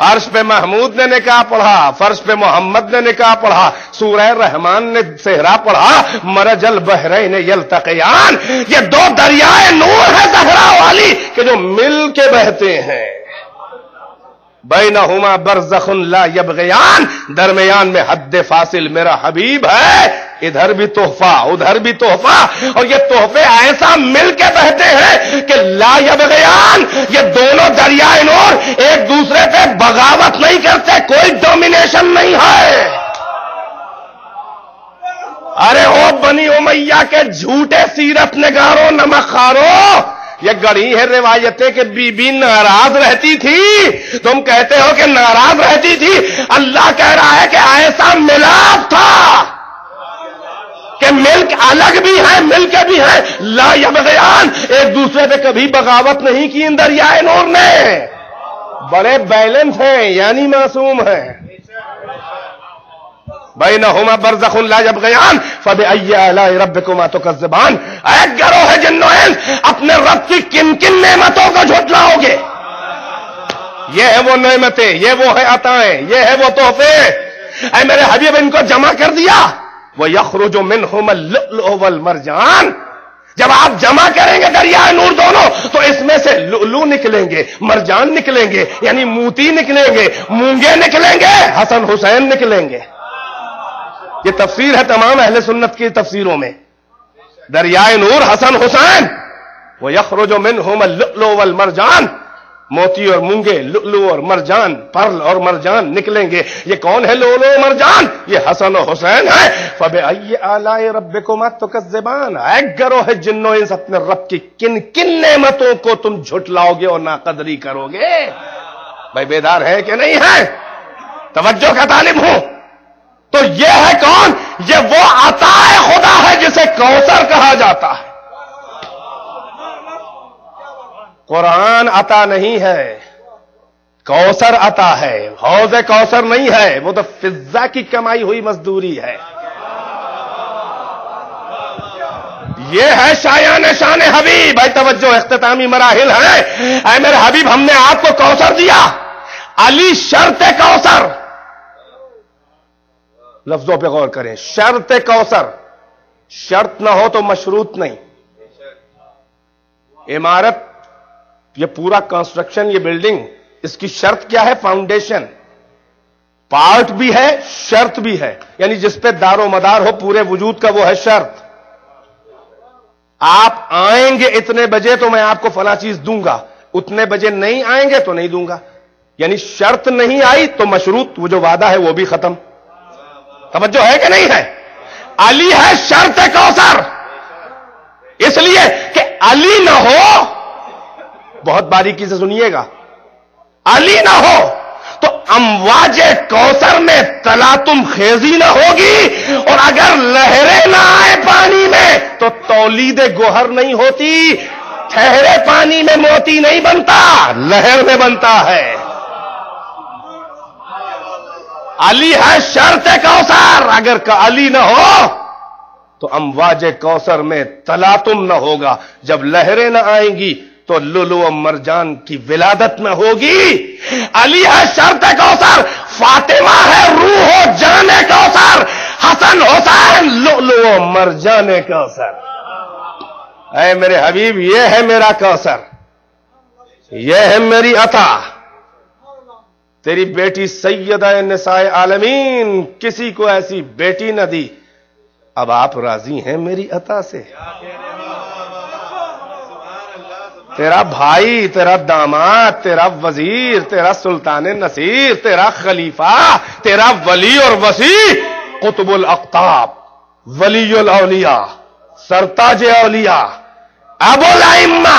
عرش پہ محمود نے نکاح پڑھا، فرش پہ محمد نے نکاح پڑھا، سورہ رحمان نے صحرا پڑھا، مرج البحرین یلتقیان، یہ دو دریائے نور ہے زہرا والی کہ جو مل کے بہتے ہیں، بینہما برزخ لا یبغیان، درمیان میں حد فاصل میرا حبیب ہے، ادھر بھی تحفہ ادھر بھی تحفہ، اور یہ تحفے ایسا مل کے بہتے ہیں کہ لا یبغیان، یہ دونوں دریائے نور ایک دوسرے پہ بغاوت نہیں کرتے، کوئی ڈومینیشن نہیں ہے۔ ارے او بنی امیہ کے جھوٹے سیرت نگاروں، نمک خاروں، یہ گڑھی ہے روایتیں کہ بی بی ناراض رہتی تھی، تم کہتے ہو کہ ناراض رہتی تھی، اللہ کہہ رہا ہے کہ ایسا ملاپ تھا کہ ملک الگ بھی ہے مل کے بھی ہے، لا یبغیان، ایک دوسرے پہ کبھی بغاوت نہیں کی ان دریائے نور نے، بڑے بیلنس ہیں یعنی معصوم ہیں۔ بینہما برزخ لا یبغیان فبأی آلاء ربکما تکذبان، اے گروہ جن و انس، اپنے رب کی کن کن نعمتوں کو جھٹلاؤ گے؟ یہ ہے وہ نعمتیں، یہ وہ ہے عطائیں، یہ ہے وہ تحفے، اے میرے حبیب ان کو جمع کر دیا۔ وَيَخْرُجُ مِنْهُمَا اللُّؤْلُؤُ وَالْمَرْجَانُ، جب آپ جمع کریں گے دریائے نور دونوں تو اس میں سے لؤلؤ نکلیں گے، مرجان نکلیں گے، یعنی موتی نکلیں گے، مونگے نکلیں گے، حسن حسین نکلیں گے۔ یہ تفسیر ہے تمام اہل سنت کی تفسیروں میں، دریائے نور حسن حسین۔ وَيَخْرُجُ مِنْهُمَا اللُّؤْلُؤُ وَالْمَرْجَانُ، موتی اور مونگے، لؤلؤ اور مرجان، پرل اور مرجان نکلیں گے۔ یہ کون ہے لؤلؤ و مرجان؟ یہ حسن و حسین ہے۔ فَبِأَيِّ آلَاءِ رَبِّكُمَا تُكَذِّبَانِ، اے گروہ جن و انس، اپنے رب کی کن کن نعمتوں کو تم جھٹلاؤ گے اور ناقدری کرو گے؟ بھائی بیدار ہے کہ نہیں ہے؟ توجہ کا طالب ہوں۔ تو یہ ہے کون؟ یہ وہ عطا خدا ہے جسے کوثر کہا جاتا ہے۔ قرآن عطا نہیں ہے، کوثر عطا ہے، حوض کوثر نہیں ہے، وہ تو فضہ کی کمائی ہوئی مزدوری ہے۔ یہ ہے شایان شان حبیب۔ بھائی توجہ، اختتامی مراحل ہیں۔ اے میرے حبیب، ہم نے آپ کو کوثر دیا، علی شرط کوثر، لفظوں پہ غور کریں، شرط کوثر، شرط نہ ہو تو مشروط نہیں۔ عمارت، یہ پورا کنسٹرکشن، یہ بلڈنگ، اس کی شرط کیا ہے؟ فاؤنڈیشن، پارٹ بھی ہے شرط بھی ہے، یعنی جس پہ دار و مدار ہو پورے وجود کا، وہ ہے شرط۔ آپ آئیں گے اتنے بجے تو میں آپ کو فلاں چیز دوں گا، اتنے بجے نہیں آئیں گے تو نہیں دوں گا، یعنی شرط نہیں آئی تو مشروط، وہ جو وعدہ ہے وہ بھی ختم۔ توجہ ہے کہ نہیں ہے؟ علی ہے شرط کوثر، اس لیے کہ علی نہ ہو، بہت باریکی سے سنیے گا، علی نہ ہو تو امواج کوثر میں تلاطم خیزی نہ ہوگی، اور اگر لہریں نہ آئے پانی میں تو تولید گوہر نہیں ہوتی، ٹھہرے پانی میں موتی نہیں بنتا، لہر میں بنتا ہے۔ علی ہے شرط کوثر، اگر علی نہ ہو تو امواج کوثر میں تلاطم نہ ہوگا، جب لہریں نہ آئیں گی تو لؤلؤ و مرجان کی ولادت میں ہوگی۔ علی ہے شرط کوثر، فاطمہ ہے روح و جان کوثر، حسن حسین لؤلؤ و مرجان کوثر۔ اے میرے حبیب، یہ ہے میرا کوثر، یہ ہے میری عطا۔ تیری بیٹی سیدہ نساء عالمین کسی کو ایسی بیٹی نہ دی، اب آپ راضی ہیں میری عطا سے؟ تیرا بھائی، تیرا داماد، تیرا وزیر، تیرا سلطان نصیر، تیرا خلیفہ، تیرا ولی اور وسیع، قطب الاقطاب، ولی الاولیاء، سرتاج اولیاء، ابو الائمہ،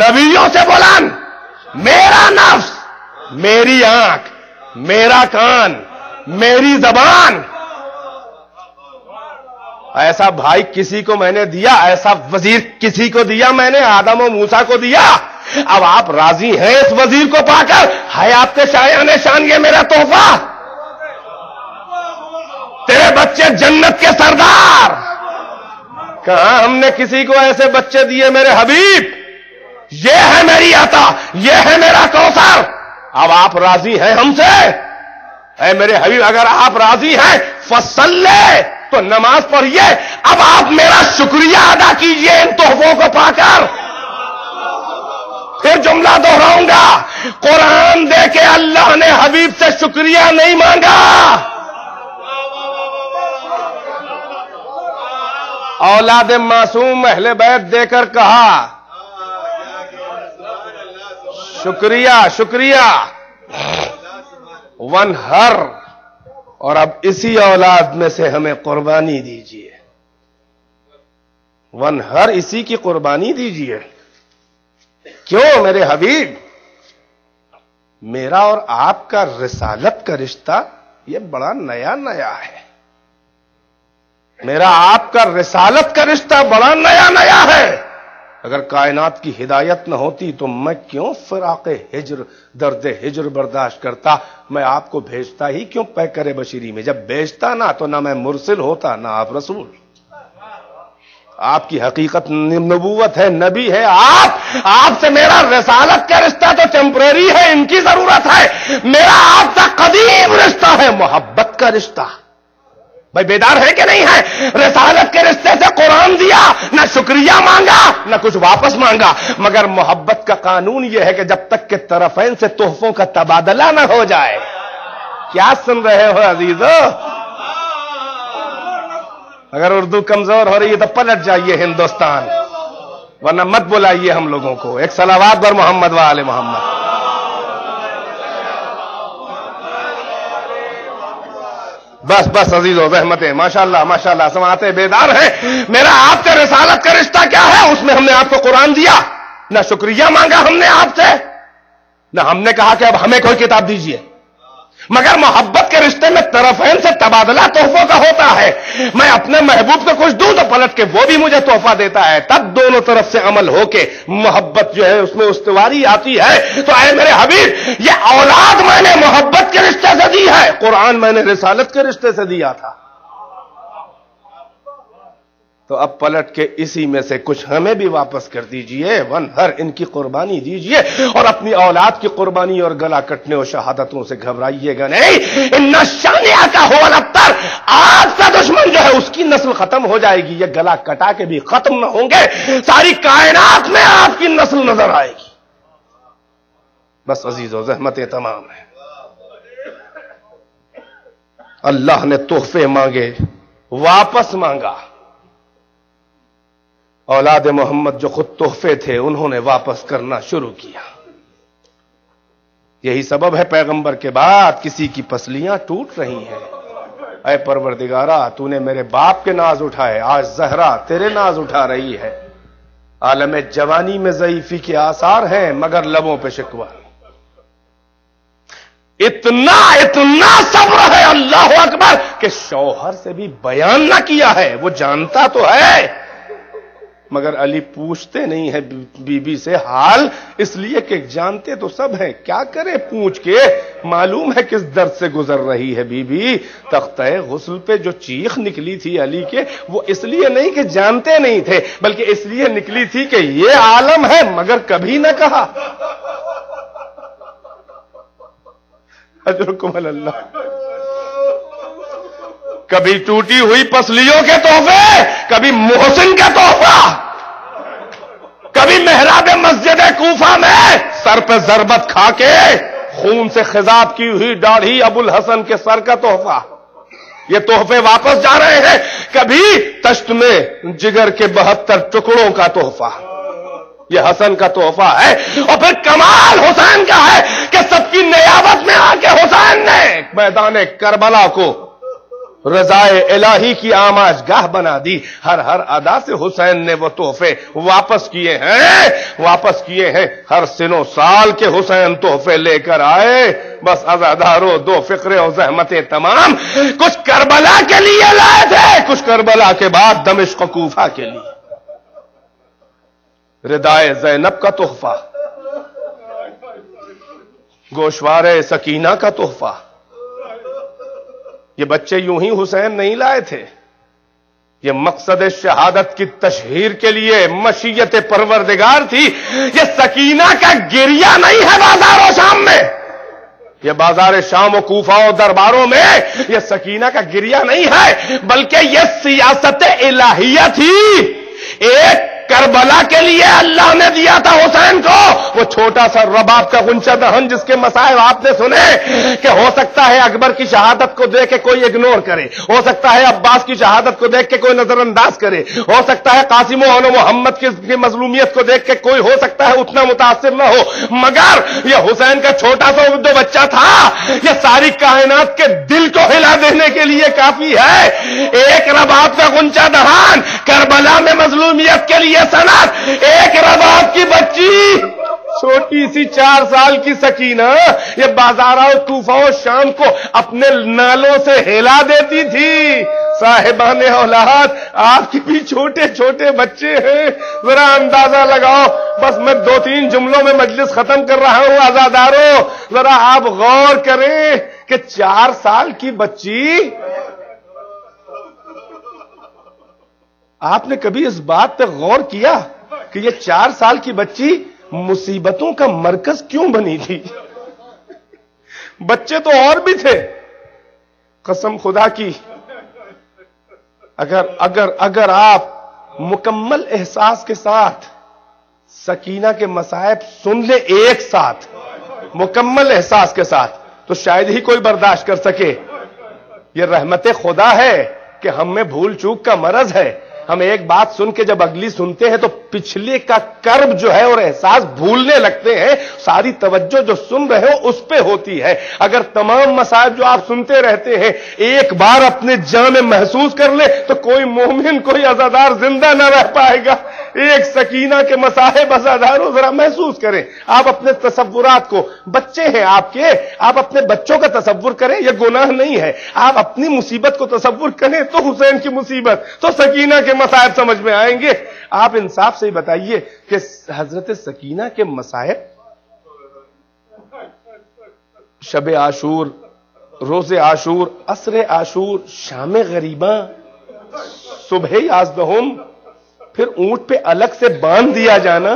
نبیوں سے بلند، میرا نفس، میری آنکھ، میرا کان، میری زبان، ایسا بھائی کسی کو میں نے دیا، ایسا وزیر کسی کو دیا میں نے، آدم و موسیٰ کو دیا۔ اب آپ راضی ہیں اس وزیر کو پا کر؟ ہے آپ کے شایان شان یہ میرا تحفہ؟ تیرے بچے جنت کے سردار، کہاں ہم نے کسی کو ایسے بچے دیے میرے حبیب؟ یہ ہے میری عطا، یہ ہے میرا کوثر۔ اب آپ راضی ہیں ہم سے؟ اے میرے حبیب، اگر آپ راضی ہیں فصلے تو نماز پڑھیے۔ اب آپ میرا شکریہ ادا کیجئے ان تحفوں کو پا کر۔ پھر جملہ دہراؤں گا، قرآن دے کے اللہ نے حبیب سے شکریہ نہیں مانگا، اولاد معصوم اہل بیت دے کر کہا شکریہ شکریہ ون ہر، اور اب اسی اولاد میں سے ہمیں قربانی دیجیے، ون ہر اسی کی قربانی دیجیے۔ کیوں میرے حبیب؟ میرا اور آپ کا رسالت کا رشتہ یہ بڑا نیا نیا ہے، میرا آپ کا رسالت کا رشتہ بڑا نیا نیا ہے۔ اگر کائنات کی ہدایت نہ ہوتی تو میں کیوں فراق ہجر درد ہجر برداشت کرتا؟ میں آپ کو بھیجتا ہی کیوں پیکر بشری میں؟ جب بھیجتا نہ تو نہ میں مرسل ہوتا نہ آپ رسول۔ آپ کی حقیقت نبوت ہے، نبی ہے آپ سے میرا رسالت کا رشتہ تو ٹیمپرری ہے، ان کی ضرورت ہے۔ میرا آپ کا قدیم رشتہ ہے، محبت کا رشتہ۔ بھائی بیدار ہے کہ نہیں ہے؟ رسالت کے رشتے سے قرآن دیا، نہ شکریہ مانگا نہ کچھ واپس مانگا، مگر محبت کا قانون یہ ہے کہ جب تک کہ طرفین سے تحفوں کا تبادلہ نہ ہو جائے۔ کیا سن رہے ہو عزیزو؟ اگر اردو کمزور ہو رہی ہے تو پلٹ جائیے ہندوستان، ورنہ مت بلائیے ہم لوگوں کو۔ ایک صلوات بر محمد و آل محمد۔ بس بس عزیزو، رحمتیں ماشاءاللہ ماشاءاللہ سماعتیں بیدار ہیں۔ میرا آپ کا رسالت کا رشتہ کیا ہے؟ اس میں ہم نے آپ کو قرآن دیا، نہ شکریہ مانگا ہم نے آپ سے، نہ ہم نے کہا کہ اب ہمیں کوئی کتاب دیجیے، مگر محبت کے رشتے میں طرفین سے تبادلہ تحفوں کا ہوتا ہے۔ میں اپنے محبوب کو کچھ دوں تو پلٹ کے وہ بھی مجھے تحفہ دیتا ہے، تب دونوں طرف سے عمل ہو کے محبت جو ہے اس میں استواری آتی ہے۔ تو اے میرے حبیب، یہ اولاد میں نے محبت کے رشتے سے دی ہے، قرآن میں نے رسالت کے رشتے سے دیا تھا۔ تو اب پلٹ کے اسی میں سے کچھ ہمیں بھی واپس کر دیجئے، ون ہر ان کی قربانی دیجئے، اور اپنی اولاد کی قربانی اور گلا کٹنے اور شہادتوں سے گھبرائیے گا نہیں۔ ان شانیہ کا ہو الابتر، آج سے دشمن جو ہے اس کی نسل ختم ہو جائے گی، یہ گلا کٹا کے بھی ختم نہ ہوں گے، ساری کائنات میں آپ کی نسل نظر آئے گی۔ بس عزیزو، زحمتیں تمام ہیں۔ اللہ نے تحفے مانگے، واپس مانگا۔ اولاد محمد جو خود تحفے تھے انہوں نے واپس کرنا شروع کیا۔ یہی سبب ہے پیغمبر کے بعد کسی کی پسلیاں ٹوٹ رہی ہیں۔ اے پروردگارا، تو نے میرے باپ کے ناز اٹھائے، آج زہرا تیرے ناز اٹھا رہی ہے۔ عالم جوانی میں ضعیفی کے آثار ہیں مگر لبوں پہ شکوہ۔ اتنا صبر ہے، اللہ اکبر، کہ شوہر سے بھی بیان نہ کیا ہے۔ وہ جانتا تو ہے مگر علی پوچھتے نہیں ہیں بی بی سے حال، اس لیے کہ جانتے تو سب ہیں، کیا کرے پوچھ کے؟ معلوم ہے کس درد سے گزر رہی ہے بی بی۔ تختہ غسل پہ جو چیخ نکلی تھی علی کے، وہ اس لیے نہیں کہ جانتے نہیں تھے، بلکہ اس لیے نکلی تھی کہ یہ عالم ہے مگر کبھی نہ کہا۔ اجرکم اللہ۔ کبھی ٹوٹی ہوئی پسلیوں کے تحفے، کبھی محسن کا تحفہ، کبھی محراب مسجد کوفہ میں سر پہ ضربت کھا کے خون سے خضاب کی ہوئی داڑھی ابو الحسن کے سر کا تحفہ۔ یہ تحفے واپس جا رہے ہیں۔ کبھی تشت میں جگر کے 72 ٹکڑوں کا تحفہ، یہ حسن کا تحفہ ہے۔ اور پھر کمال حسین کا ہے کہ سب کی نیابت میں آ کے حسین نے میدان کربلا کو رضائے الہی کی آماج گاہ بنا دی۔ ہر ادا سے حسین نے وہ تحفے واپس کیے ہیں۔ ہر سنو سال کے حسین تحفے لے کر آئے۔ بس عزادارو، دو فقرے اور زحمتیں تمام، کچھ کربلا کے لیے لائے تھے، کچھ کربلا کے بعد دمشق و کوفہ کے لیے۔ ردائے زینب کا تحفہ، گوشوارے سکینہ کا تحفہ۔ یہ بچے یوں ہی حسین نہیں لائے تھے، یہ مقصد شہادت کی تشہیر کے لیے مشیت پروردگار تھی۔ یہ سکینہ کا گریہ نہیں ہے بازار و شام میں، یہ بازار شام و کوفہ و درباروں میں یہ سکینہ کا گریہ نہیں ہے، بلکہ یہ سیاست الہیہ تھی۔ ایک کربلا کے لیے اللہ نے دیا تھا حسین کو وہ چھوٹا سا رباب کا غنچہ دہن جس کے مسائل آپ نے سنے کہ ہو سکتا ہے اکبر کی شہادت کو دیکھ کے کوئی اگنور کرے، ہو سکتا ہے عباس کی شہادت کو دیکھ کے کوئی نظر انداز کرے، ہو سکتا ہے قاسم و محمد کی مظلومیت کو دیکھ کے کوئی ہو سکتا ہے اتنا متاثر نہ ہو، مگر یہ حسین کا چھوٹا سا جو بچہ تھا یہ ساری کائنات کے دل کو ہلا دینے کے لیے کافی ہے۔ ایک رباب کا غنچہ دہن کربلا میں مظلومیت کے لیے سند، ایک رباب کی بچی چھوٹی سی 4 سال کی سکینہ یہ بازاروں کوفہ و شام کو اپنے نالوں سے ہلا دیتی تھی۔ صاحبان اولاد آپ کی بھی چھوٹے چھوٹے بچے ہیں، ذرا اندازہ لگاؤ۔ بس میں 2-3 جملوں میں مجلس ختم کر رہا ہوں عزادارو، ذرا آپ غور کریں کہ 4 سال کی بچی، آپ نے کبھی اس بات پہ غور کیا کہ یہ 4 سال کی بچی مصیبتوں کا مرکز کیوں بنی تھی؟ بچے تو اور بھی تھے، قسم خدا کی اگر آپ مکمل احساس کے ساتھ سکینہ کے مصائب سن لیں ایک ساتھ، مکمل احساس کے ساتھ، تو شاید ہی کوئی برداشت کر سکے۔ یہ رحمت خدا ہے کہ ہم میں بھول چوک کا مرض ہے، ہم ایک بات سن کے جب اگلی سنتے ہیں تو پچھلے کا کرب جو ہے اور احساس بھولنے لگتے ہیں، ساری توجہ جو سن رہے ہو اس پہ ہوتی ہے۔ اگر تمام مصائب جو آپ سنتے رہتے ہیں ایک بار اپنے جان میں محسوس کر لے تو کوئی مومن، کوئی عزادار زندہ نہ رہ پائے گا۔ ایک سکینہ کے مصائب عزاداروں ذرا محسوس کریں، آپ اپنے تصورات کو، بچے ہیں آپ کے، آپ اپنے بچوں کا تصور کریں، یہ گناہ نہیں ہے۔ آپ اپنی مصیبت کو تصور کریں تو حسین کی مصیبت، تو سکینہ کے مصائب سمجھ میں آئیں گے۔ آپ انصاف سے ہی بتائیے کہ حضرت سکینہ کے مصائب، شب عاشور، روز عاشور، عصر عاشور، شام غریباں، صبح یازدہم، پھر اونٹ پہ الگ سے باندھ دیا جانا،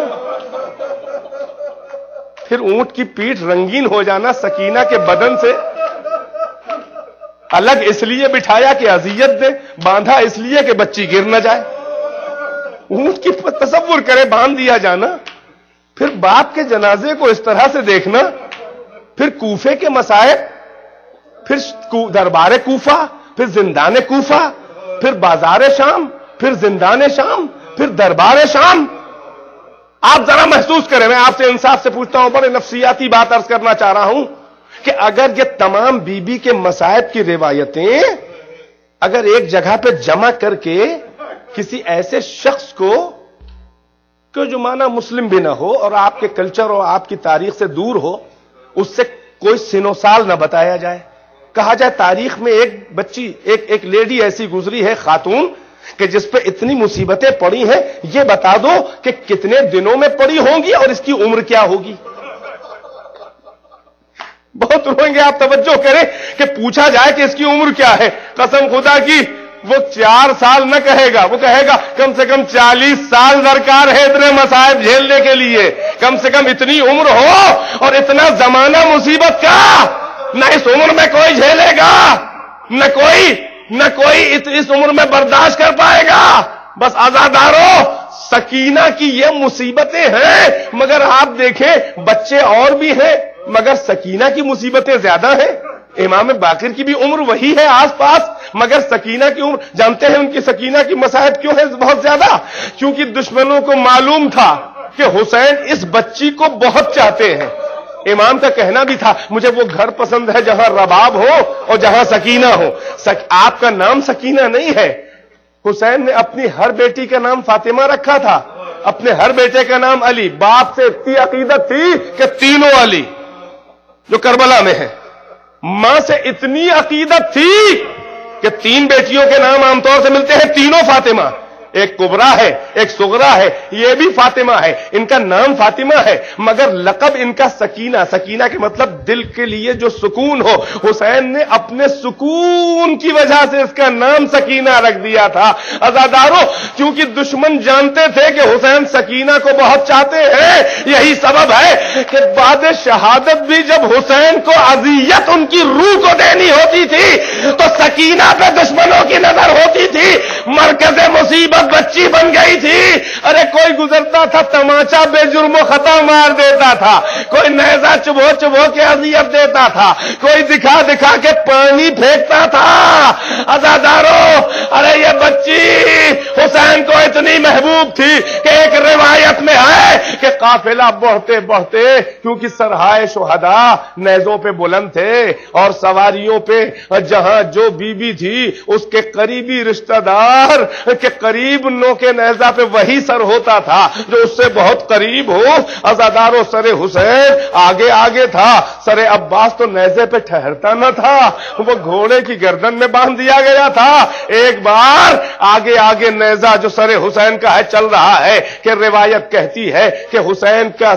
پھر اونٹ کی پیٹھ رنگین ہو جانا، سکینہ کے بدن سے الگ اس لیے بٹھایا کہ اذیت دے، باندھا اس لیے کہ بچی گر نہ جائے۔ اونٹ کی تصور کرے باندھ دیا جانا، پھر باپ کے جنازے کو اس طرح سے دیکھنا، پھر کوفے کے مصائب، پھر دربار کوفہ، پھر زندان کوفہ، پھر بازار شام، پھر زندان شام، پھر دربار شام۔ آپ ذرا محسوس کریں، میں آپ سے انصاف سے پوچھتا ہوں، بڑے نفسیاتی بات عرض کرنا چاہ رہا ہوں کہ اگر یہ تمام بی بی کے مصائب کی روایتیں اگر ایک جگہ پہ جمع کر کے کسی ایسے شخص کو جو مانا مسلم بھی نہ ہو اور آپ کے کلچر اور آپ کی تاریخ سے دور ہو، اس سے کوئی سن و سال نہ بتایا جائے، کہا جائے تاریخ میں ایک بچی، ایک لیڈی ایسی گزری ہے، خاتون، کہ جس پہ اتنی مصیبتیں پڑی ہیں، یہ بتا دو کہ کتنے دنوں میں پڑی ہوں گی اور اس کی عمر کیا ہوگی۔ بہت روئیں گے آپ، توجہ کریں کہ پوچھا جائے کہ اس کی عمر کیا ہے، قسم خدا کی وہ 4 سال نہ کہے گا، وہ کہے گا کم سے کم 40 سال درکار ہے اتنے مصائب جھیلنے کے لیے، کم سے کم اتنی عمر ہو اور اتنا زمانہ مصیبت کا نہ اس عمر میں کوئی جھیلے گا، نہ کوئی اس عمر میں برداشت کر پائے گا۔ بس عزاداروں، سکینہ کی یہ مصیبتیں ہیں، مگر آپ دیکھیں بچے اور بھی ہیں مگر سکینہ کی مصیبتیں زیادہ ہیں۔ امام باقر کی بھی عمر وہی ہے آس پاس، مگر سکینہ کی عمر، جانتے ہیں ان کی سکینہ کی مصائب کیوں ہے بہت زیادہ؟ کیونکہ دشمنوں کو معلوم تھا کہ حسین اس بچی کو بہت چاہتے ہیں۔ امام کا کہنا بھی تھا مجھے وہ گھر پسند ہے جہاں رباب ہو اور جہاں سکینہ ہو۔ آپ کا نام سکینہ نہیں ہے، حسین نے اپنی ہر بیٹی کا نام فاطمہ رکھا تھا، اپنے ہر بیٹے کا نام علی۔ باپ سے اتنی عقیدت تھی کہ تینوں علی جو کربلا میں ہے، ماں سے اتنی عقیدت تھی کہ 3 بیٹیوں کے نام عام طور سے ملتے ہیں، تینوں فاطمہ، ایک کبرا ہے، ایک صغرا ہے، یہ بھی فاطمہ ہے، ان کا نام فاطمہ ہے مگر لقب ان کا سکینہ۔ سکینہ کے مطلب دل کے لیے جو سکون ہو. حسین نے اپنے سکون کی وجہ سے اس کا نام سکینہ رکھ دیا تھا. عزادارو کیونکہ دشمن جانتے تھے کہ حسین سکینہ کو بہت چاہتے ہیں, یہی سبب ہے کہ بعد شہادت بھی جب حسین کو اذیت ان کی روح کو دینی ہوتی تھی تو سکینہ پہ دشمنوں کی نظر ہوتی تھی. مرکز مصیبت بچی بن گئی تھی. ارے کوئی گزرتا تھا تماچا بے جرم و خطا مار دیتا تھا, کوئی نیزہ چبو چبو کے اذیت دیتا تھا, کوئی دکھا دکھا کے پانی پھینکتا تھا. عزادارو ارے یہ بچی حسین کو اتنی محبوب تھی کہ ایک روایت میں ہے کہ قافلہ بڑھتے بڑھتے, کیونکہ سرہائے شہداء نیزوں پہ بلند تھے اور سواریوں پہ جہاں جو بی بی تھی اس کے قریبی رشتہ دار کے قریب نو کے نیزہ پہ وہی سر ہوتا تھا جو اس سے بہت قریب ہو. عزادارو سر حسین آگے آگے تھا, سر عباس تو نیزے پہ ٹھہرتا نہ تھا, وہ گھوڑے کی گردن میں باندھ دیا گیا تھا. ایک بار آگے آگے نیزہ جو سر حسین کا ہے چل رہا ہے کہ روایت کہتی ہے کہ حسین کا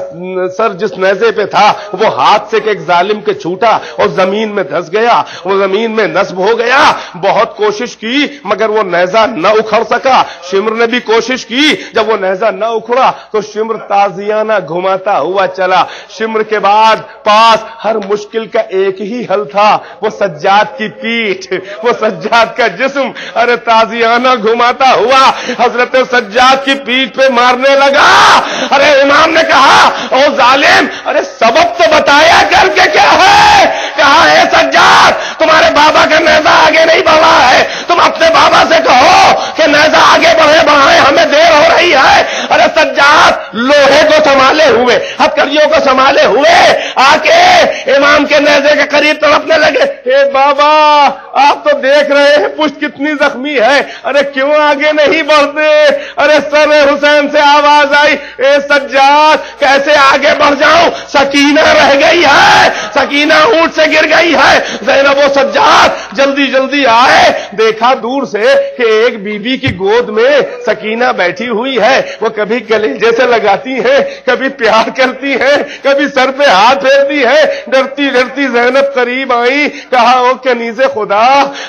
سر جس نیزے پہ تھا وہ ہاتھ سے ایک ظالم کے چھوٹا اور زمین میں دھس گیا, وہ زمین میں نصب ہو گیا. بہت کوشش کی مگر وہ نیزہ نہ اکھڑ سکا. شمر نے بھی کوشش کی, جب وہ نیزہ نہ اکھڑا تو شمر تازیانہ گھماتا ہوا چلا. شمر کے بعد پاس ہر مشکل کا ایک ہی حل تھا, وہ سجاد کی پیٹھ, وہ سجاد کا جسم. ارے تازیانہ گھماتا ہوا حضرت سجاد کی پیٹھ پہ مارنے لگا. ارے امام نے کہا او ظالم, ارے سبب تو بتایا کر کے کیا ہے. کہا ہے سجاد تمہارے بابا کا نیزہ آگے نہیں بڑھا ہے, تم اپنے بابا سے کہو کہ نیزہ آگے بڑھائیں, ہمیں دیر ہو رہی ہے. ارے سجاد لوہے کو سنبھالے ہوئے, ہتھکڑیوں کو سنبھالے ہوئے آ کے امام کے نیزے کے قریب تڑپنے لگے. اے بابا آپ تو دیکھ رہے ہیں پشت کتنی زخمی ہے, ارے کیوں آگے نہیں بڑھتے. ارے سر حسین سے آواز آئی, اے سجاد کیسے آگے بڑھ جاؤں, سکینہ رہ گئی ہے, سکینہ اونٹ سے گر گئی ہے. زینب و سجاد جلدی جلدی آئے, دیکھا دور سے کہ ایک بی بی کی گود میں سکینہ بیٹھی ہوئی ہے. وہ کبھی کلیجے سے لگاتی ہے, کبھی پیار کرتی ہے, کبھی سر پہ ہاتھ پھیرتی ہے. ڈرتی ڈرتی زینب قریب آئی, کہا او کنیز خدا,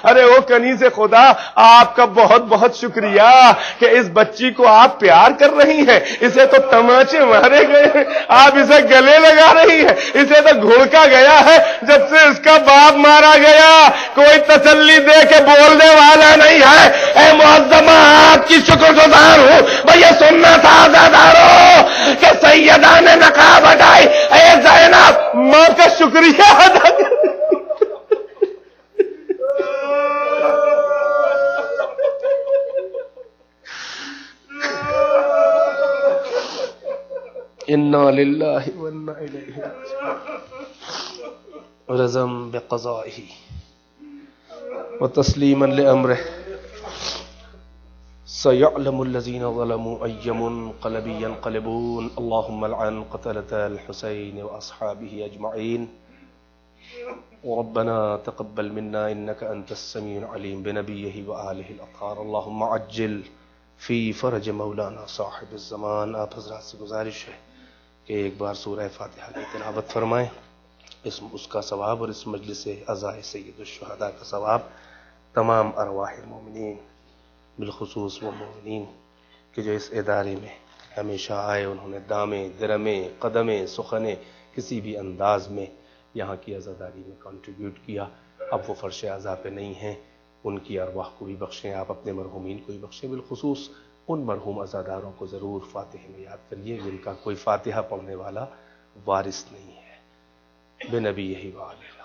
ارے او کنیز خدا آپ کا بہت بہت شکریہ کہ اس بچی کو آپ پیار کر رہی ہیں, اسے تو تماچے مارے گئے ہیں, آپ اسے گلے لگا رہی ہیں, اسے تو گھڑکا گیا ہے جب سے اس کا باپ مارا گیا. کوئی تسلی دے کے بولنے والا نہیں ہے. اے معظمہ آپ کی شکر گزار ہوں. بھئی یہ سننا تھا عزادارو کہ سیدہ نے نقاب ہٹائی. اے زینب ماں کا شکریہ ادا کر. انا للہ وانا الیہ راجعون رضا بقضائہ وتسلیما لامرہ سيعلم الذين ظلموا أي منقلب ينقلبون. اللهم لعن قتلة الحسين وأصحابه أجمعين. وربنا تقبل منا إنك أنت السميع العليم بنبيه وآله الأطهار. اللهم عجل في فرج مولانا صاحب الزمان. آپ حضرات سے گزارش ہے کہ ایک بار سورہ فاتحہ کی تلاوت فرمائیں, اس کا ثواب اور اس مجلس عزائے سید الشہداء کا ثواب تمام ارواح المومنین بالخصوص وہ مومنین کہ جو اس ادارے میں ہمیشہ آئے, انہوں نے دامے درمے قدمے سخنے کسی بھی انداز میں یہاں کی عزاداری میں کنٹریبیوٹ کیا. اب وہ فرش عزا پہ نہیں ہیں, ان کی ارواح کو بھی بخشیں, آپ اپنے مرحومین کو بھی بخشیں. بالخصوص ان مرحوم عزاداروں کو ضرور فاتحہ میں یاد کریے جن کا کوئی فاتحہ پڑھنے والا وارث نہیں ہے. بنبی یہی وآلہ